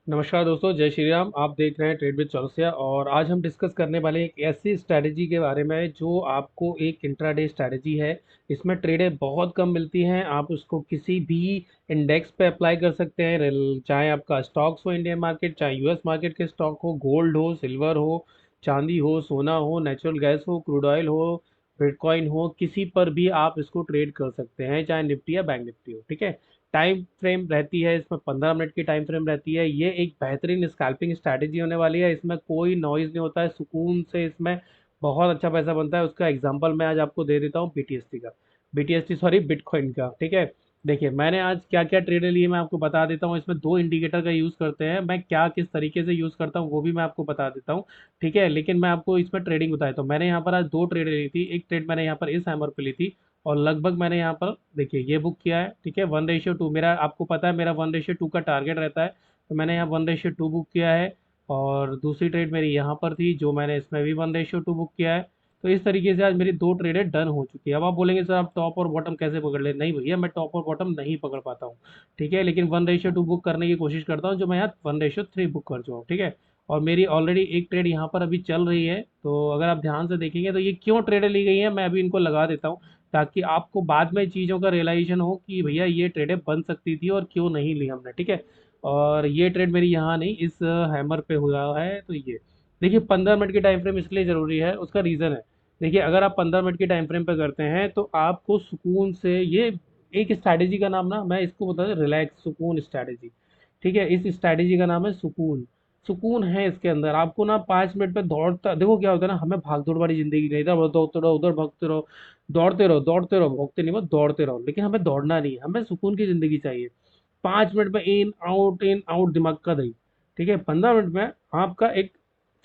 नमस्कार दोस्तों, जय श्री राम। आप देख रहे हैं ट्रेड विद चौरसिया और आज हम डिस्कस करने वाले हैं एक ऐसी स्ट्रैटेजी के बारे में जो आपको एक इंट्राडे स्ट्रैटेजी है। इसमें ट्रेडें बहुत कम मिलती हैं। आप उसको किसी भी इंडेक्स पे अप्लाई कर सकते हैं, चाहे आपका स्टॉक्स हो, इंडियन मार्केट, चाहे यूएस मार्केट के स्टॉक हो, गोल्ड हो, सिल्वर हो, चांदी हो, सोना हो, नेचुरल गैस हो, क्रूड ऑयल हो, बिटकॉइन हो, किसी पर भी आप इसको ट्रेड कर सकते हैं, चाहे निफ्टी या बैंक निफ्टी हो। ठीक है। टाइम फ्रेम रहती है इसमें 15 मिनट की टाइम फ्रेम रहती है। ये एक बेहतरीन स्कैल्पिंग स्ट्रैटेजी होने वाली है। इसमें कोई नॉइज नहीं होता है, सुकून से इसमें बहुत अच्छा पैसा बनता है। उसका एग्जांपल मैं आज आपको दे देता हूँ बीटीएसटी का, बीटीएसटी सॉरी बिटकॉइन का। ठीक है। देखिए मैंने आज क्या क्या ट्रेड लिए मैं आपको बता देता हूँ। इसमें दो इंडिकेटर का यूज़ करते हैं, मैं क्या किस तरीके से यूज़ करता हूँ वो भी मैं आपको बता देता हूँ। ठीक है, लेकिन मैं आपको इसमें ट्रेडिंग बताया तो मैंने यहाँ पर आज दो ट्रेड ली थी। एक ट्रेड मैंने यहाँ पर इस हैमर पे ली थी और लगभग मैंने यहाँ पर देखिए ये बुक किया है। ठीक है, 1:2 मेरा, आपको पता है मेरा 1:2 का टारगेट रहता है, तो मैंने यहाँ 1:2 बुक किया है। और दूसरी ट्रेड मेरी यहाँ पर थी जो मैंने इसमें भी 1:2 बुक किया है। तो इस तरीके से आज मेरी दो ट्रेडें डन हो चुकी है। अब आप बोलेंगे सर आप टॉप और बॉटम कैसे पकड़ ले? नहीं भैया, मैं टॉप और बॉटम नहीं पकड़ पाता हूँ। ठीक है, लेकिन 1:2 बुक करने की कोशिश करता हूँ जो मैं यहाँ 1:3 बुक कर जाऊँ। ठीक है। और मेरी ऑलरेडी एक ट्रेड यहाँ पर अभी चल रही है, तो अगर आप ध्यान से देखेंगे तो ये क्यों ट्रेडें ली गई है मैं अभी इनको लगा देता हूँ, ताकि आपको बाद में चीज़ों का रियलाइजेशन हो कि भैया ये ट्रेडें बन सकती थी और क्यों नहीं ली हमने। ठीक है। और ये ट्रेड मेरी यहाँ नहीं, इस हैमर पे हुआ है। तो ये देखिए 15 मिनट की टाइम फ्रेम इसलिए ज़रूरी है, उसका रीज़न है। देखिए अगर आप 15 मिनट की टाइम फ्रेम पे करते हैं तो आपको सुकून से ये एक स्ट्रैटेजी का नाम ना मैं इसको बता दूं, रिलैक्स सुकून स्ट्रैटेजी। ठीक है, इस स्ट्रैटेजी का नाम है सुकून। सुकून है इसके अंदर। आपको ना 5 मिनट पे दौड़ता देखो क्या होता है ना, हमें भाग दौड़ वाली जिंदगी नहीं, इधर दौड़ते रहो उधर भागते रहो, दौड़ते रहो दौड़ते रहो, भोगते नहीं, बस दौड़ते रहो। लेकिन हमें दौड़ना नहीं है, हमें सुकून की जिंदगी चाहिए। 5 मिनट में इन आउट दिमाग का दही। ठीक है, 15 मिनट में आपका एक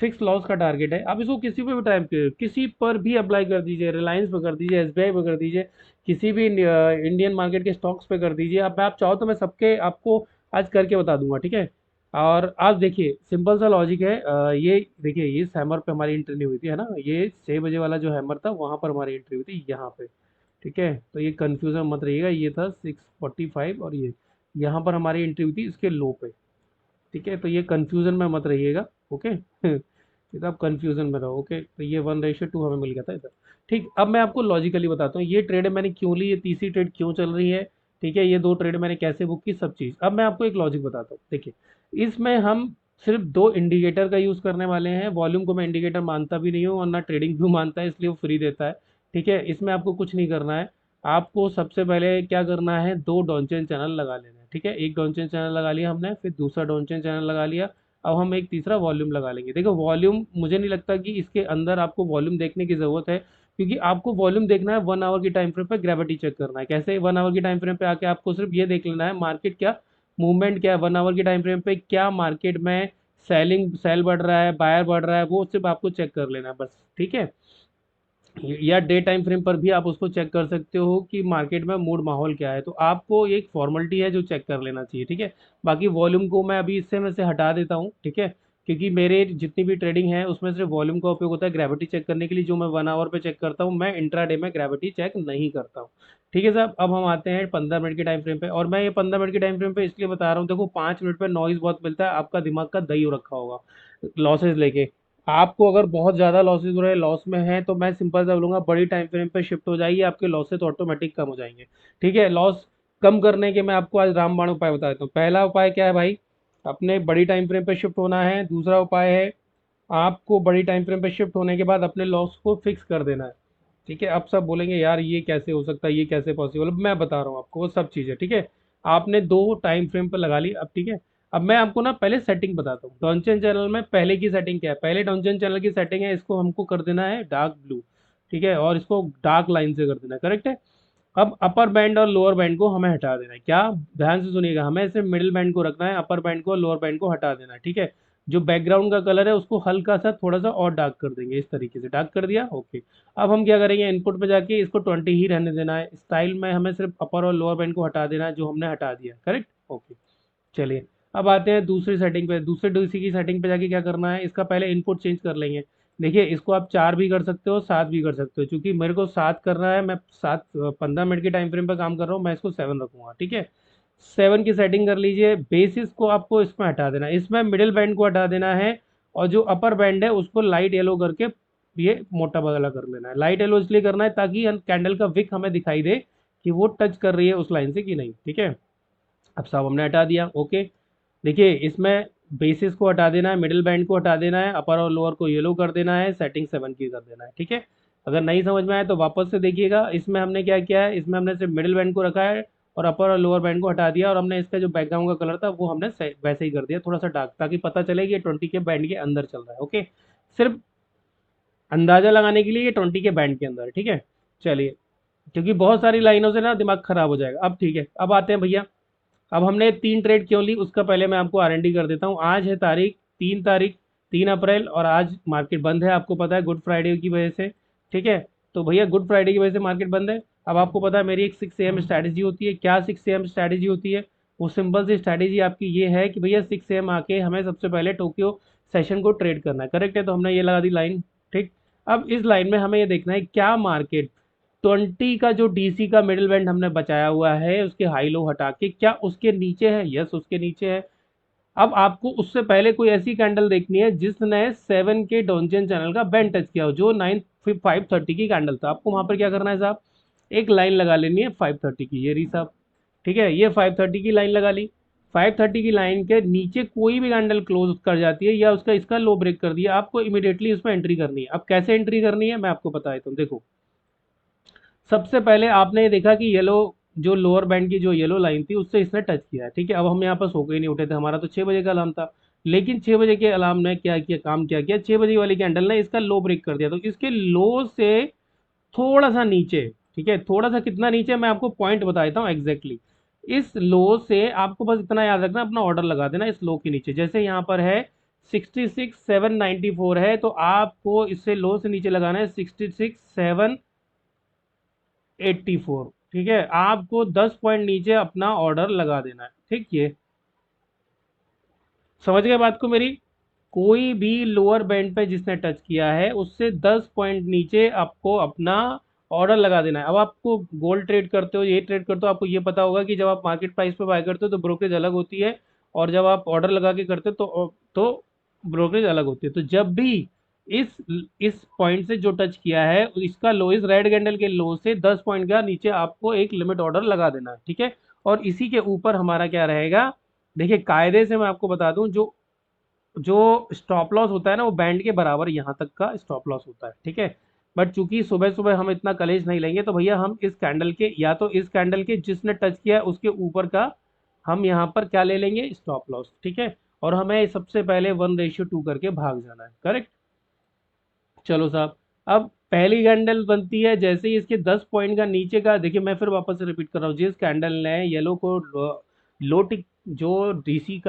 फिक्स लॉस का टारगेट है। आप इसको किसी पे भी टाइम पे किसी पर भी अप्लाई कर दीजिए, रिलायंस पे कर दीजिए, एसबीआई पे कर दीजिए, किसी भी इंडियन मार्केट के स्टॉक्स पे कर दीजिए। अब आप चाहो तो मैं सबके आपको आज करके बता दूंगा। ठीक है। और आप देखिए सिंपल सा लॉजिक है। ये देखिए ये हैमर पे हमारी एंट्री नहीं हुई थी, है ना? ये 6 बजे वाला जो हैमर था वहां पर हमारी एंट्री हुई थी यहाँ पे। ठीक है, तो ये कंफ्यूजन मत रहिएगा, ये था 6:45 और ये यहाँ पर हमारी एंट्री हुई थी इसके लो पे। ठीक है, तो ये कंफ्यूजन में मत रहिएगा। ओके ये तो आप कंफ्यूजन में रहो। ओके, तो ये 1:2 हमें मिल गया था इधर। ठीक, अब मैं आपको लॉजिकली बताता हूँ ये ट्रेड मैंने क्यों ली, ये तीसरी ट्रेड क्यों चल रही है। ठीक है, ये दो ट्रेड मैंने कैसे बुक की, सब चीज़ अब मैं आपको एक लॉजिक बताता हूँ। देखिए इसमें हम सिर्फ दो इंडिकेटर का यूज़ करने वाले हैं। वॉल्यूम को मैं इंडिकेटर मानता भी नहीं हूँ और ना ट्रेडिंग व्यू मानता है, इसलिए वो फ्री देता है। ठीक है, इसमें आपको कुछ नहीं करना है। आपको सबसे पहले क्या करना है, दो डॉनचेन चैनल लगा लेना है। ठीक है, एक डॉनचेन चैनल लगा लिया हमने, फिर दूसरा डॉनचेन चैनल लगा लिया। अब हम एक तीसरा वॉल्यूम लगा लेंगे। देखो वॉल्यूम मुझे नहीं लगता कि इसके अंदर आपको वॉल्यूम देखने की ज़रूरत है, क्योंकि आपको वॉल्यूम देखना है 1 आवर की टाइम फ्रेम पे, ग्रेविटी चेक करना है। कैसे? 1 आवर की टाइम फ्रेम पे आके आपको सिर्फ ये देख लेना है मार्केट क्या मूवमेंट क्या है, 1 आवर की टाइम फ्रेम पे क्या मार्केट में सेल बढ़ रहा है, बायर बढ़ रहा है, वो सिर्फ आपको चेक कर लेना है बस। ठीक है, या डे टाइम फ्रेम पर भी आप उसको चेक कर सकते हो कि मार्केट में मूड माहौल क्या है। तो आपको एक फॉर्मेलिटी है जो चेक कर लेना चाहिए। ठीक है, बाकी वॉल्यूम को मैं अभी इससे में से हटा देता हूँ। ठीक है, क्योंकि मेरे जितनी भी ट्रेडिंग है उसमें सिर्फ वॉल्यूम का उपयोग होता है ग्रेविटी चेक करने के लिए, जो मैं 1 आवर पे चेक करता हूँ। मैं इंट्राडे में ग्रेविटी चेक नहीं करता हूँ। ठीक है साहब, अब हम आते हैं 15 मिनट के टाइम फ्रेम पे, और मैं ये 15 मिनट के टाइम फ्रेम पे इसलिए बता रहा हूँ। देखो 5 मिनट पे नॉइज बहुत मिलता है, आपका दिमाग का दही हो रखा होगा लॉसेज लेके। आपको अगर बहुत ज़्यादा लॉसेज हो रहे हैं, लॉस में है, तो मैं सिंपल सा बोलूँगा बड़ी टाइम फ्रेम पे शिफ्ट हो जाइए, आपके लॉसेज ऑटोमेटिक कम हो जाएंगे। ठीक है, लॉस कम करने के मैं आपको आज रामबाण उपाय बता देता हूँ। पहला उपाय क्या है भाई, अपने बड़ी टाइम फ्रेम पे शिफ्ट होना है। दूसरा उपाय है आपको बड़ी टाइम फ्रेम पे शिफ्ट होने के बाद अपने लॉस को फिक्स कर देना है। ठीक है, अब सब बोलेंगे यार ये कैसे हो सकता है, ये कैसे पॉसिबल, मैं बता रहा हूँ आपको वो सब चीज़ें। ठीक है, आपने दो टाइम फ्रेम पर लगा ली अब। ठीक है, अब मैं आपको ना पहले सेटिंग बताता हूँ। डॉनचेन चैनल में पहले की सेटिंग क्या है, पहले डॉनचेन चैनल की सेटिंग है, इसको हमको कर देना है डार्क ब्लू। ठीक है, और इसको डार्क लाइन से कर देना है, करेक्ट है। अब अपर बैंड और लोअर बैंड को हमें हटा देना है। क्या? ध्यान से सुनिएगा, हमें सिर्फ मिडिल बैंड को रखना है, अपर बैंड को और लोअर बैंड को हटा देना है। ठीक है, जो बैकग्राउंड का कलर है उसको हल्का सा थोड़ा सा और डार्क कर देंगे, इस तरीके से डार्क कर दिया। ओके, अब हम क्या करेंगे, इनपुट पे जाके इसको 20 ही रहने देना है। स्टाइल में हमें सिर्फ अपर और लोअर बैंड को हटा देना है, जो हमने हटा दिया, करेक्ट। ओके, चलिए अब आते हैं दूसरी सेटिंग पे। दूसरे डीसी की सेटिंग पे जाके क्या करना है, इसका पहले इनपुट चेंज कर लेंगे। देखिए इसको आप 4 भी कर सकते हो, 7 भी कर सकते हो। क्योंकि मेरे को 7 करना है, मैं 7 15 मिनट की टाइम फ्रेम पे काम कर रहा हूँ, मैं इसको 7 रखूंगा। ठीक है, 7 की सेटिंग कर लीजिए। बेसिस को आपको इसमें हटा देना है, इसमें मिडिल बैंड को हटा देना है, और जो अपर बैंड है उसको लाइट येलो करके ये मोटा वाला कर लेना है। लाइट येलो इसलिए करना है ताकि कैंडल का विक हमें दिखाई दे कि वो टच कर रही है उस लाइन से कि नहीं। ठीक है, अब सब हमने हटा दिया। ओके, देखिए इसमें बेसिस को हटा देना है, मिडिल बैंड को हटा देना है, अपर और लोअर को येलो कर देना है, सेटिंग 7 की कर देना है। ठीक है, अगर नहीं समझ में आए तो वापस से देखिएगा। इसमें हमने क्या किया है, इसमें हमने सिर्फ मिडिल बैंड को रखा है और अपर और लोअर बैंड को हटा दिया, और हमने इसका जो बैकग्राउंड का कलर था वो हमने वैसे ही कर दिया, थोड़ा सा डार्क, ताकि पता चले कि ये 20 के बैंड के अंदर चल रहा है। ओके, सिर्फ अंदाजा लगाने के लिए ये 20 के बैंड के अंदर है। ठीक है, चलिए, क्योंकि बहुत सारी लाइनों से ना दिमाग खराब हो जाएगा। अब ठीक है, अब आते हैं भैया, अब हमने 3 ट्रेड क्यों ली उसका पहले मैं आपको आरएनडी कर देता हूँ। आज है तारीख 3 तारीख, 3 अप्रैल, और आज मार्केट बंद है, आपको पता है गुड फ्राइडे की वजह से। ठीक है, तो भैया गुड फ्राइडे की वजह से मार्केट बंद है। अब आपको पता है मेरी एक 6 AM स्ट्रैटेजी होती है। क्या 6 AM स्ट्रैटेजी होती है? वो सिंपल सी स्ट्रैटेजी आपकी ये है कि भैया 6 AM आके हमें सबसे पहले टोक्यो सेशन को ट्रेड करना है। करेक्ट है, तो हमने ये लगा दी लाइन। ठीक, अब इस लाइन में हमें ये देखना है क्या मार्केट 20 का जो डीसी का मिडिल बैंड हमने बचाया हुआ है उसके हाई लो हटा के क्या उसके नीचे है। यस, उसके नीचे है। अब आपको उससे पहले कोई ऐसी कैंडल देखनी है जिसने 7 के डोंजन चैनल का बैंड टच किया हो, जो 9 530 की कैंडल था। आपको वहां पर क्या करना है साहब, एक लाइन लगा लेनी है 530 की, ये रही साहब। ठीक है, ये 530 की लाइन लगा ली। 530 की लाइन के नीचे कोई भी कैंडल क्लोज कर जाती है या उसका इसका लो ब्रेक कर दिया, आपको इमीडिएटली उसमें एंट्री करनी है। अब कैसे एंट्री करनी है मैं आपको बता देता हूँ, देखो। सबसे पहले आपने ये देखा कि येलो, जो लोअर बैंड की जो येलो लाइन थी उससे इसने टच किया है। ठीक है, अब हम यहाँ पर सो के ही नहीं उठे थे, हमारा तो 6 बजे का अलार्म था। लेकिन 6 बजे के अलार्म ने क्या किया, काम क्या किया, 6 बजे वाली कैंडल ने इसका लो ब्रेक कर दिया, तो इसके लो से थोड़ा सा नीचे। ठीक है, थोड़ा सा कितना नीचे मैं आपको पॉइंट बता देता हूँ एग्जैक्टली। इस लो से आपको बस इतना याद रखना, अपना ऑर्डर लगा देना इस लो के नीचे। जैसे यहाँ पर है 66,794 है, तो आपको इससे लो से नीचे लगाना है 66,784। ठीक है, आपको 10 पॉइंट नीचे अपना ऑर्डर लगा देना है। ठीक, ये समझ गए बात को मेरी। कोई भी लोअर बैंड पे जिसने टच किया है उससे 10 पॉइंट नीचे आपको अपना ऑर्डर लगा देना है। अब आपको गोल्ड ट्रेड करते हो, ये ट्रेड करते हो, आपको ये पता होगा कि जब आप मार्केट प्राइस पे बाय करते हो तो ब्रोकरेज अलग होती है, और जब आप ऑर्डर लगा के करते हो तो ब्रोकरेज अलग होती है। तो जब भी इस इस पॉइंट से जो टच किया है इसका लो, इस रेड कैंडल के लो से 10 पॉइंट का नीचे आपको एक लिमिट ऑर्डर लगा देना है। ठीक है, और इसी के ऊपर हमारा क्या रहेगा, देखिए कायदे से मैं आपको बता दूं, जो जो स्टॉप लॉस होता है ना वो बैंड के बराबर यहाँ तक का स्टॉप लॉस होता है। ठीक है, बट चूंकि सुबह सुबह हम इतना कलेश नहीं लेंगे, तो भैया हम इस कैंडल के, या तो इस कैंडल के जिसने टच किया है उसके ऊपर का हम यहाँ पर क्या ले लेंगे, स्टॉप लॉस। ठीक है, और हमें सबसे पहले 1:2 करके भाग जाना है। करेक्ट, चलो साहब। अब पहली कैंडल बनती है, जैसे ही इसके 10 पॉइंट का नीचे का, देखिए मैं फिर वापस से रिपीट कर रहा हूँ, जिस कैंडल ने येलो को लो टिक, जो DC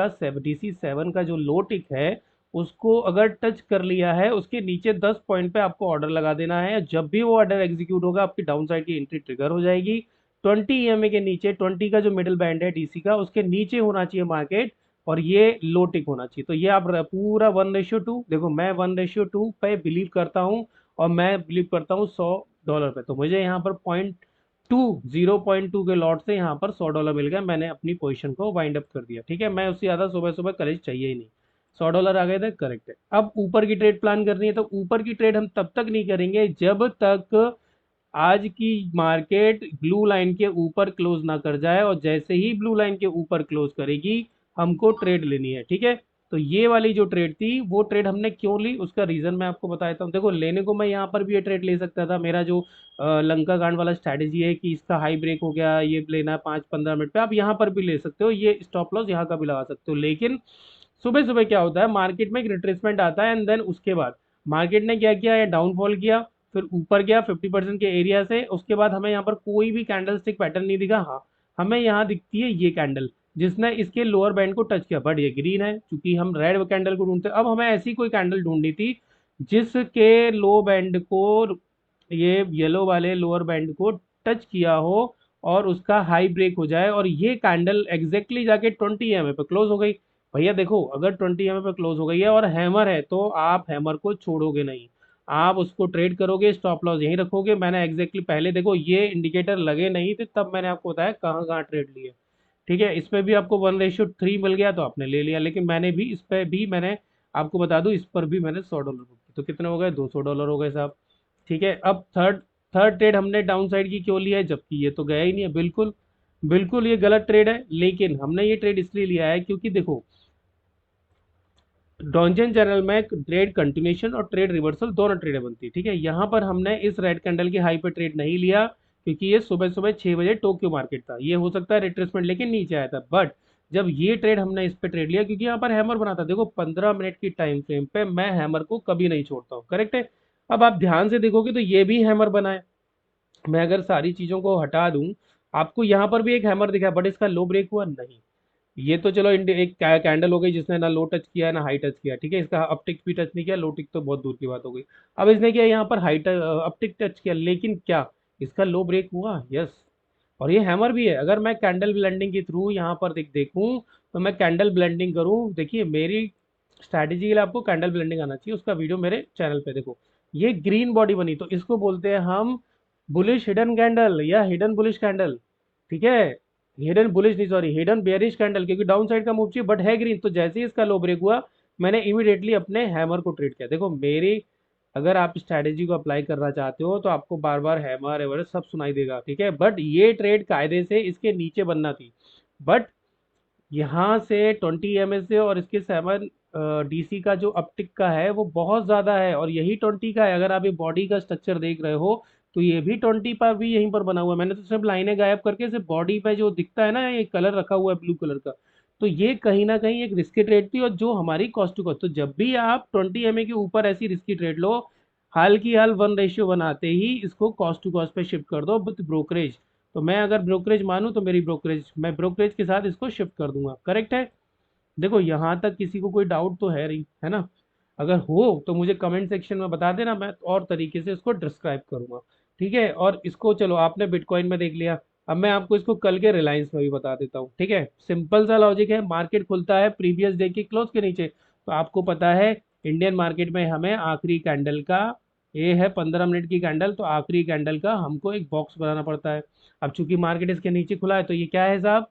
7 का जो लो टिक है उसको अगर टच कर लिया है, उसके नीचे 10 पॉइंट पे आपको ऑर्डर लगा देना है। जब भी वो ऑर्डर एग्जीक्यूट होगा आपकी डाउन साइड की एंट्री ट्रिगर हो जाएगी। 20 EMA के नीचे, 20 का जो मिडिल बैंड है डीसी का उसके नीचे होना चाहिए मार्केट, और ये लो टिक होना चाहिए। तो ये आप पूरा 1:2, देखो मैं 1:2 पे बिलीव करता हूँ, और मैं बिलीव करता हूँ $100 पे। तो मुझे यहाँ पर 0.2 के लॉट से यहाँ पर $100 मिल गया, मैंने अपनी पोजीशन को वाइंड अप कर दिया। ठीक है, मैं उससे ज़्यादा सुबह सुबह कलेज चाहिए ही नहीं। $100 आ गए थे, करेक्ट है। अब ऊपर की ट्रेड प्लान करनी है, तो ऊपर की ट्रेड हम तब तक नहीं करेंगे जब तक आज की मार्केट ब्लू लाइन के ऊपर क्लोज ना कर जाए, और जैसे ही ब्लू लाइन के ऊपर क्लोज करेगी हमको ट्रेड लेनी है। ठीक है, तो ये वाली जो ट्रेड थी वो ट्रेड हमने क्यों ली उसका रीजन मैं आपको बता देता हूँ। देखो, लेने को मैं यहाँ पर भी ये ट्रेड ले सकता था, मेरा जो लंका कांड वाला स्ट्रैटेजी है कि इसका हाई ब्रेक हो गया, ये लेना है 5-15 मिनट पे, आप यहाँ पर भी ले सकते हो, ये स्टॉप लॉस यहाँ का भी लगा सकते हो। लेकिन सुबह सुबह क्या होता है, मार्केट में एक रिट्रेसमेंट आता है, एंड देन उसके बाद मार्केट ने क्या किया, डाउनफॉल किया, फिर ऊपर गया 50% के एरिया से। उसके बाद हमें यहाँ पर कोई भी कैंडल स्टिक पैटर्न नहीं दिखा। हाँ, हमें यहाँ दिखती है ये कैंडल जिसने इसके लोअर बैंड को टच किया, बट ये ग्रीन है, क्योंकि हम रेड कैंडल को ढूंढते हैं। अब हमें ऐसी कोई कैंडल ढूंढनी थी जिसके लो बैंड को, ये येलो वाले लोअर बैंड को टच किया हो और उसका हाई ब्रेक हो जाए, और ये कैंडल एग्जैक्टली जाके 20 EMA पे क्लोज हो गई। भैया देखो, अगर 20 EMA पे क्लोज हो गई है और हैमर है, तो आप हैमर को छोड़ोगे नहीं, आप उसको ट्रेड करोगे, स्टॉप लॉस यहीं रखोगे। मैंने एग्जैक्टली पहले देखो ये इंडिकेटर लगे नहीं थे, तब मैंने आपको बताया कहाँ कहाँ ट्रेड लिए। ठीक है, इस पे भी आपको 1:3 मिल गया तो आपने ले लिया, लेकिन मैंने भी इस पे भी मैंने आपको बता दूं, इस पर भी मैंने $100 बुक की, तो कितने हो गए, $200 हो गए साहब। ठीक है, अब थर्ड थर्ड ट्रेड हमने डाउन साइड की क्यों लिया है, जबकि ये तो गया ही नहीं है, बिल्कुल बिल्कुल ये गलत ट्रेड है, लेकिन हमने ये ट्रेड इसलिए लिया है क्योंकि देखो, डॉन्जन चैनल में ट्रेड कंटिन्यूशन और ट्रेड रिवर्सल दोनों ट्रेडें बनती है। ठीक है, यहाँ पर हमने इस रेड कैंडल की हाई पे ट्रेड नहीं लिया, क्योंकि ये सुबह सुबह 6 बजे टोक्यो मार्केट था, ये हो सकता है रिट्रेसमेंट लेके नीचे आया था, बट जब ये ट्रेड हमने इस पे ट्रेड लिया, क्योंकि यहाँ पर हैमर बना था, देखो 15 मिनट की टाइम फ्रेम पे मैं हैमर को कभी नहीं छोड़ता हूँ, करेक्ट है। अब आप ध्यान से देखोगे तो ये भी हैमर बना है। मैं अगर सारी चीजों को हटा दूं, आपको यहाँ पर भी एक हैमर दिखा, बट इसका लो ब्रेक हुआ नहीं। ये तो चलो एक कैंडल हो गई जिसने ना लो टच किया ना हाई टच किया, ठीक है, इसका अपटिक भी टच नहीं किया, लो टिक तो बहुत दूर की बात हो गई। अब इसने किया यहाँ पर हाई अपटिक टच किया, लेकिन क्या इसका लो ब्रेक हुआ, यस। और ये हैमर भी है, अगर मैं कैंडल ब्लेंडिंग के थ्रू यहाँ पर देखूं, तो मैं कैंडल ब्लेंडिंग करूं, देखिए मेरी स्ट्रैटेजी के लिए आपको कैंडल ब्लेंडिंग आना चाहिए, उसका वीडियो मेरे चैनल पे देखो। ये ग्रीन बॉडी बनी तो इसको बोलते हैं हम बुलिश हिडन कैंडल या हिडन बुलिश कैंडल। ठीक है, हिडन बुलिश नहीं, सॉरी हिडन बेयरिश कैंडल, क्योंकि डाउन साइड का मूव चाहिए बट है ग्रीन, तो जैसे ही इसका लो ब्रेक हुआ, मैंने इमीडिएटली अपने हैमर को ट्रेड किया। देखो मेरी, अगर आप स्ट्रैटेजी को अप्लाई करना चाहते हो तो आपको बार बार हैमर एवर सब सुनाई देगा, ठीक है, बट ये ट्रेड कायदे से इसके नीचे बनना थी, बट यहाँ से 20 EMA से और इसके 7 DC का जो अपटिक का है वो बहुत ज़्यादा है, और यही 20 का है, अगर आप ये बॉडी का स्ट्रक्चर देख रहे हो तो ये भी 20 पर भी यहीं पर बना हुआ है, मैंने तो सिर्फ लाइनें गायब करके सिर्फ बॉडी पे जो दिखता है ना, ये कलर रखा हुआ है ब्लू कलर का, तो ये कहीं ना कहीं एक रिस्की ट्रेड थी, और जो हमारी कॉस्ट टू कॉस्ट, तो जब भी आप 20 MA के ऊपर ऐसी रिस्की ट्रेड लो, हाल की हाल 1 रेशियो बनाते ही इसको कॉस्ट टू कॉस्ट पे शिफ्ट कर दो विद ब्रोकरेज। तो मैं अगर ब्रोकरेज मानूं तो मेरी ब्रोकरेज, मैं ब्रोकरेज के साथ इसको शिफ्ट कर दूंगा, करेक्ट है। देखो यहाँ तक किसी को कोई डाउट तो है नहीं, है ना, अगर हो तो मुझे कमेंट सेक्शन में बता देना, मैं और तरीके से इसको डिस्क्राइब करूंगा। ठीक है, और इसको चलो आपने बिटकॉइन में देख लिया, अब मैं आपको इसको कल के रिलायंस में भी बता देता हूँ। ठीक है, सिंपल सा लॉजिक है, मार्केट खुलता है प्रीवियस डे के क्लोज के नीचे, तो आपको पता है इंडियन मार्केट में हमें आखिरी कैंडल का, ये है 15 मिनट की कैंडल, तो आखिरी कैंडल का हमको एक बॉक्स बनाना पड़ता है। अब चूंकि मार्केट इसके नीचे खुला है तो ये क्या है साहब,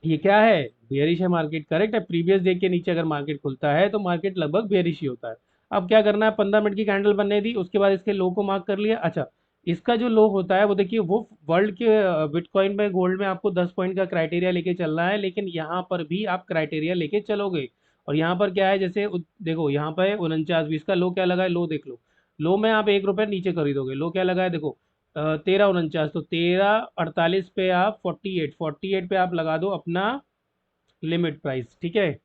ये क्या है, बेयरिश है मार्केट, करेक्ट है, प्रीवियस डे के नीचे अगर मार्केट खुलता है तो मार्केट लगभग बेयरिश ही होता है। अब क्या करना है, 15 मिनट की कैंडल बनने दी, उसके बाद इसके लो को मार्क कर लिया। अच्छा, इसका जो लो होता है वो देखिए, वो वर्ल्ड के बिटकॉइन में गोल्ड में आपको 10 पॉइंट का क्राइटेरिया लेके चलना है, लेकिन यहाँ पर भी आप क्राइटेरिया लेके चलोगे, और यहाँ पर क्या है, जैसे देखो यहाँ पे 49 20 का लो क्या लगा है, लो देख लो, लो में आप 1 रुपये नीचे खरीदोगे, लो क्या लगा है देखो, 13 49, तो 13 48 पे आप 48 पे आप लगा दो अपना लिमिट प्राइस। ठीक है,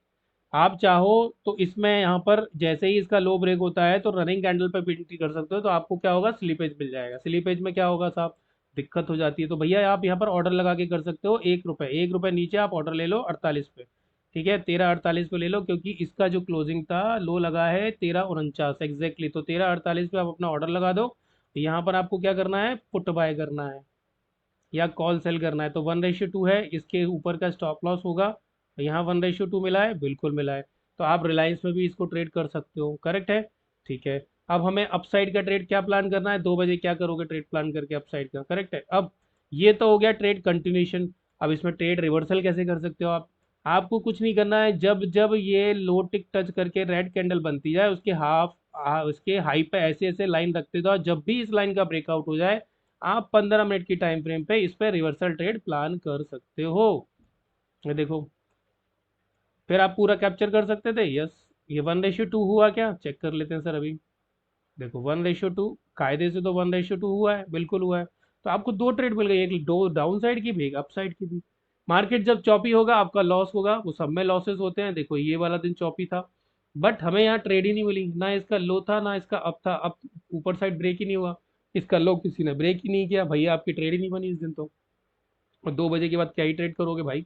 आप चाहो तो इसमें यहाँ पर जैसे ही इसका लो ब्रेक होता है तो रनिंग कैंडल पे भी एंट्री कर सकते हो, तो आपको क्या होगा, स्लीपेज मिल जाएगा, स्लीपेज में क्या होगा साहब, दिक्कत हो जाती है, तो भैया आप यहाँ पर ऑर्डर लगा के कर सकते हो, 1 रुपये, 1 रुपये नीचे आप ऑर्डर ले लो 48 पे। ठीक है, 13 48 पे ले लो, क्योंकि इसका जो क्लोजिंग था लो लगा है 13 49 एग्जैक्टली, तो 13 48 पे आप अपना ऑर्डर लगा दो। तो यहाँ पर आपको क्या करना है, पुट बाय करना है या कॉल सेल करना है, तो 1:2 है, इसके ऊपर का स्टॉप लॉस होगा, यहाँ 1:2 मिला है, बिल्कुल मिला है, तो आप रिलायंस में भी इसको ट्रेड कर सकते हो, करेक्ट है। ठीक है, अब हमें अपसाइड का ट्रेड क्या प्लान करना है, 2 बजे क्या करोगे ट्रेड प्लान करके अपसाइड का, करेक्ट है। अब ये तो हो गया ट्रेड कंटिन्यूशन, अब इसमें ट्रेड रिवर्सल कैसे कर सकते हो आप, आपको कुछ नहीं करना है, जब जब ये लो टिक टच करके रेड कैंडल बनती जाए, उसके उसके हाई पे ऐसे ऐसे लाइन रखते जाओ, जब भी इस लाइन का ब्रेकआउट हो जाए, आप 15 मिनट की टाइम फ्रेम पे इस पे रिवर्सल ट्रेड प्लान कर सकते हो। ये देखो, फिर आप पूरा कैप्चर कर सकते थे, यस। ये 1:2 हुआ क्या, चेक कर लेते हैं सर अभी। देखो 1:2, कायदे से तो 1:2 हुआ है, बिल्कुल हुआ है, तो आपको दो ट्रेड मिल गई, एक दो डाउन साइड की भी, एक अप साइड की भी। मार्केट जब चौपी होगा आपका लॉस होगा, वो सब में लॉसेस होते हैं, देखो ये वाला दिन चौपी था, बट हमें यहाँ ट्रेड ही नहीं मिली, ना इसका लो था ना इसका अप था, अप ऊपर साइड ब्रेक ही नहीं हुआ, इसका लो किसी ने ब्रेक ही नहीं किया, भैया आपकी ट्रेड ही नहीं बनी इस दिन तो, और 2 बजे के बाद क्या ही ट्रेड करोगे भाई।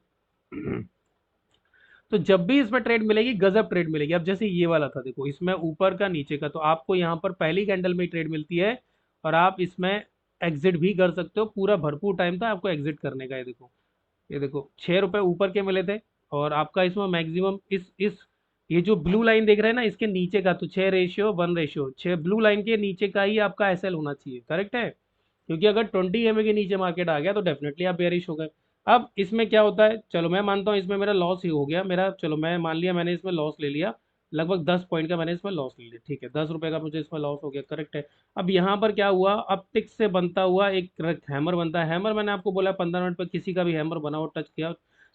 तो जब भी इसमें ट्रेड मिलेगी गजब ट्रेड मिलेगी, अब जैसे ये वाला था देखो, इसमें ऊपर का नीचे का, तो आपको यहाँ पर पहली कैंडल में ही ट्रेड मिलती है, और आप इसमें एग्जिट भी कर सकते हो, पूरा भरपूर टाइम था आपको एग्जिट करने का। ये देखो 6 रुपए ऊपर के मिले थे, और आपका इसमें मैक्सिमम इस ये जो ब्लू लाइन देख रहे हैं ना, इसके नीचे का, तो 6:1 रेशियो, 6 ब्लू लाइन के नीचे का ही आपका एसएल होना चाहिए, करेक्ट है, क्योंकि अगर 20 MA के नीचे मार्केट आ गया तो डेफिनेटली आप बेयरिश हो गए। अब इसमें क्या होता है, चलो मैं मानता हूँ इसमें मेरा लॉस ही हो गया मेरा, चलो मैं मान लिया मैंने इसमें लॉस ले लिया, लगभग 10 पॉइंट का मैंने इसमें लॉस ले लिया, ठीक है, 10 रुपए का मुझे इसमें लॉस हो गया, करेक्ट है। अब यहाँ पर क्या हुआ, अब टिक से बनता हुआ एक हैमर बनता है, हैमर मैंने आपको बोला 15 मिनट पर किसी का भी हैमर बनाओ, टच किया,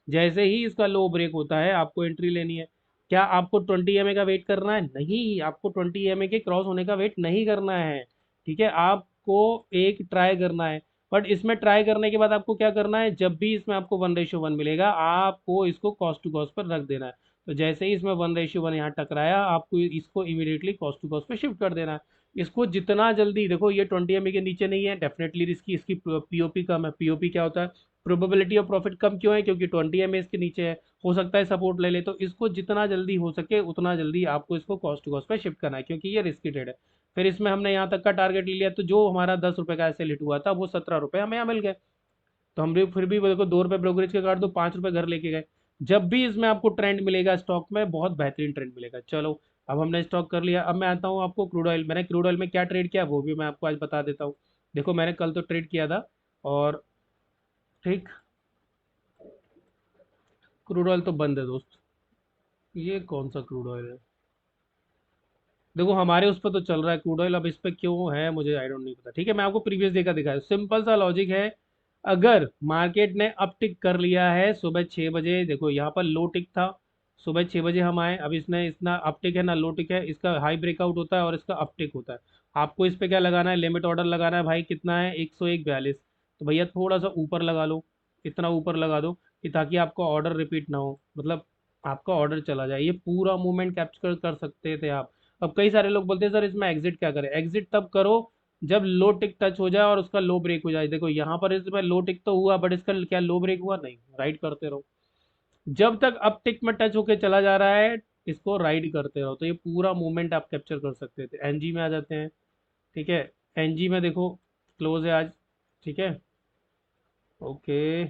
जैसे ही इसका लो ब्रेक होता है आपको एंट्री लेनी है। क्या आपको 20 EMA का वेट करना है? नहीं, आपको 20 EMA के क्रॉस होने का वेट नहीं करना है, ठीक है, आपको एक ट्राई करना है। बट इसमें ट्राई करने के बाद आपको क्या करना है, जब भी इसमें आपको 1:1 मिलेगा आपको इसको कॉस्ट टू कॉस्ट पर रख देना है। तो जैसे ही इसमें 1:1 यहाँ टकराया, आपको इसको इमीडिएटली कॉस्ट टू कॉस्ट पे शिफ्ट कर देना है। इसको जितना जल्दी, देखो ये 20 MA के नीचे नहीं है, डेफिनेटली इसकी इसकी पीओपी कम है। पीओपी क्या होता है, प्रोबेबिलिटी ऑफ प्रॉफिट कम क्यों है, क्योंकि 20 MA इसके नीचे है, हो सकता है सपोर्ट ले ले, तो इसको जितना जल्दी हो सके उतना जल्दी आपको इसको कॉस्ट टू कॉस्ट पे शिफ्ट करना है, क्योंकि ये रिस्की ट्रेड है। फिर इसमें हमने यहाँ तक का टारगेट ले लिया, तो जो हमारा 10 रुपए का ऐसे लिट हुआ था वो 17 रुपए हमें यहाँ मिल गए। तो हम भी फिर भी देखो 2 रुपए ब्रोकरेज के काट दो, 5 रुपए घर लेके गए। जब भी इसमें आपको ट्रेंड मिलेगा स्टॉक में, बहुत बेहतरीन ट्रेंड मिलेगा। चलो, अब हमने स्टॉक कर लिया, अब मैं आता हूँ आपको क्रूड ऑयल, मैंने क्रूड ऑयल में क्या ट्रेड किया वो भी मैं आपको आज बता देता हूँ। देखो मैंने कल तो ट्रेड किया था, और ठीक, क्रूड ऑयल तो बंद है दोस्त। ये कौन सा क्रूड ऑयल है? देखो हमारे उस पर तो चल रहा है क्रूड ऑयल, अब इस पे क्यों है मुझे आई डोंट नहीं पता, ठीक है, मैं आपको प्रीवियस डे का दिखाया, सिंपल सा लॉजिक है। अगर मार्केट ने अप टिक कर लिया है सुबह 6 बजे, देखो यहाँ पर लो टिक था, सुबह 6 बजे हम आए, अब इसने इतना अप टिक है ना लो टिक है, इसका हाई ब्रेकआउट होता है और इसका अप टिक होता है। आपको इस पे क्या लगाना है, लिमिट ऑर्डर लगाना है भाई, कितना है 101.42, तो भैया थोड़ा सा ऊपर लगा लो, इतना ऊपर लगा दो कि ताकि आपका ऑर्डर रिपीट ना हो, मतलब आपका ऑर्डर चला जाए, ये पूरा मूवमेंट कैप्चर कर सकते थे आप। अब कई सारे लोग बोलते हैं सर इसमें एग्जिट क्या करें, एग्जिट तब करो जब लो टिक टच हो जाए और उसका लो ब्रेक हो जाए। देखो यहाँ पर इसमें लो टिक तो हुआ, बट इसका क्या लो ब्रेक हुआ? नहीं, राइड करते रहो, जब तक अप टिक में टच होके चला जा रहा है इसको राइड करते रहो, तो ये पूरा मूवमेंट आप कैप्चर कर सकते थे। एनजी में आ जाते हैं, ठीक है, एनजी में देखो क्लोज है आज, ठीक है, ओके,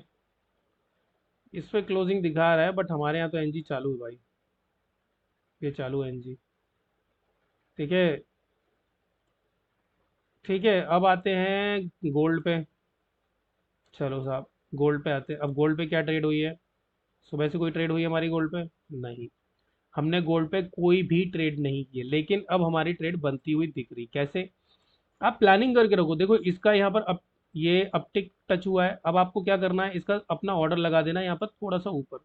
इस पे क्लोजिंग दिखा रहा है, बट हमारे यहाँ तो एनजी चालू है भाई, ये चालू है एनजी, ठीक है, ठीक है। अब आते हैं गोल्ड पे, चलो साहब गोल्ड पे आते हैं। अब गोल्ड पे क्या ट्रेड हुई है, सुबह से कोई ट्रेड हुई है हमारी गोल्ड पे? नहीं, हमने गोल्ड पे कोई भी ट्रेड नहीं की है, लेकिन अब हमारी ट्रेड बनती हुई दिख रही, कैसे? आप प्लानिंग करके रखो, देखो इसका यहाँ पर अब ये अपटिक टच हुआ है, अब आपको क्या करना है, इसका अपना ऑर्डर लगा देना है यहाँ पर थोड़ा सा ऊपर,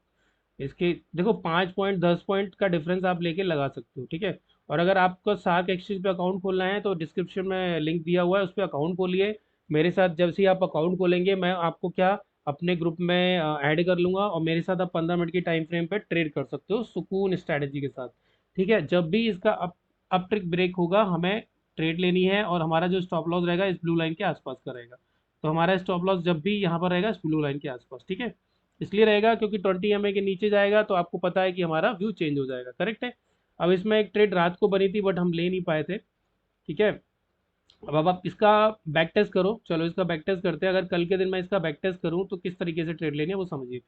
इसके देखो 5 पॉइंट 10 पॉइंट का डिफरेंस आप लेके लगा सकते हो, ठीक है। और अगर आपको सार्क एक्सचेंज पे अकाउंट खोलना है तो डिस्क्रिप्शन में लिंक दिया हुआ है, उस पर अकाउंट खोलिए मेरे साथ। जब से ही आप अकाउंट खोलेंगे मैं आपको क्या अपने ग्रुप में ऐड कर लूंगा, और मेरे साथ आप 15 मिनट की टाइम फ्रेम पे ट्रेड कर सकते हो सुकून स्ट्रैटेजी के साथ, ठीक है। जब भी इसका अप ट्रिक ब्रेक होगा हमें ट्रेड लेनी है, और हमारा जो स्टॉप लॉस रहेगा इस ब्लू लाइन के आसपास का रहेगा। तो हमारा स्टॉप लॉस जब भी यहाँ पर रहेगा इस ब्लू लाइन के आसपास, ठीक है, इसलिए रहेगा क्योंकि 20 MA के नीचे जाएगा तो आपको पता है कि हमारा व्यू चेंज हो जाएगा, करेक्ट है। अब इसमें एक ट्रेड रात को बनी थी बट हम ले नहीं पाए थे, ठीक है। अब आप इसका बैक टेस्ट करो, चलो इसका बैक टेस्ट करते हैं, अगर कल के दिन मैं इसका बैक टेस्ट करूं तो किस तरीके से ट्रेड लेनी है वो समझिए।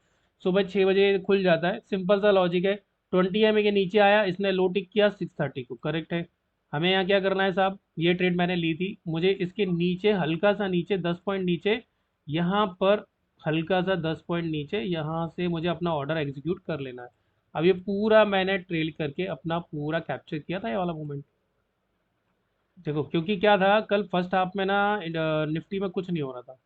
सुबह 6 बजे खुल जाता है, सिंपल सा लॉजिक है, 20 MA के नीचे आया, इसने लो टिक किया 6:30 को, करेक्ट है। हमें यहाँ क्या करना है साहब, ये ट्रेड मैंने ली थी, मुझे इसके नीचे हल्का सा नीचे 10 पॉइंट नीचे, यहाँ पर हल्का सा 10 पॉइंट नीचे, यहाँ से मुझे अपना ऑर्डर एग्जीक्यूट कर लेना है। अब ये पूरा मैंने ट्रेल करके अपना पूरा कैप्चर किया था ये वाला मोमेंट। देखो क्योंकि क्या था, कल फर्स्ट हाफ में ना निफ्टी में कुछ नहीं हो रहा था,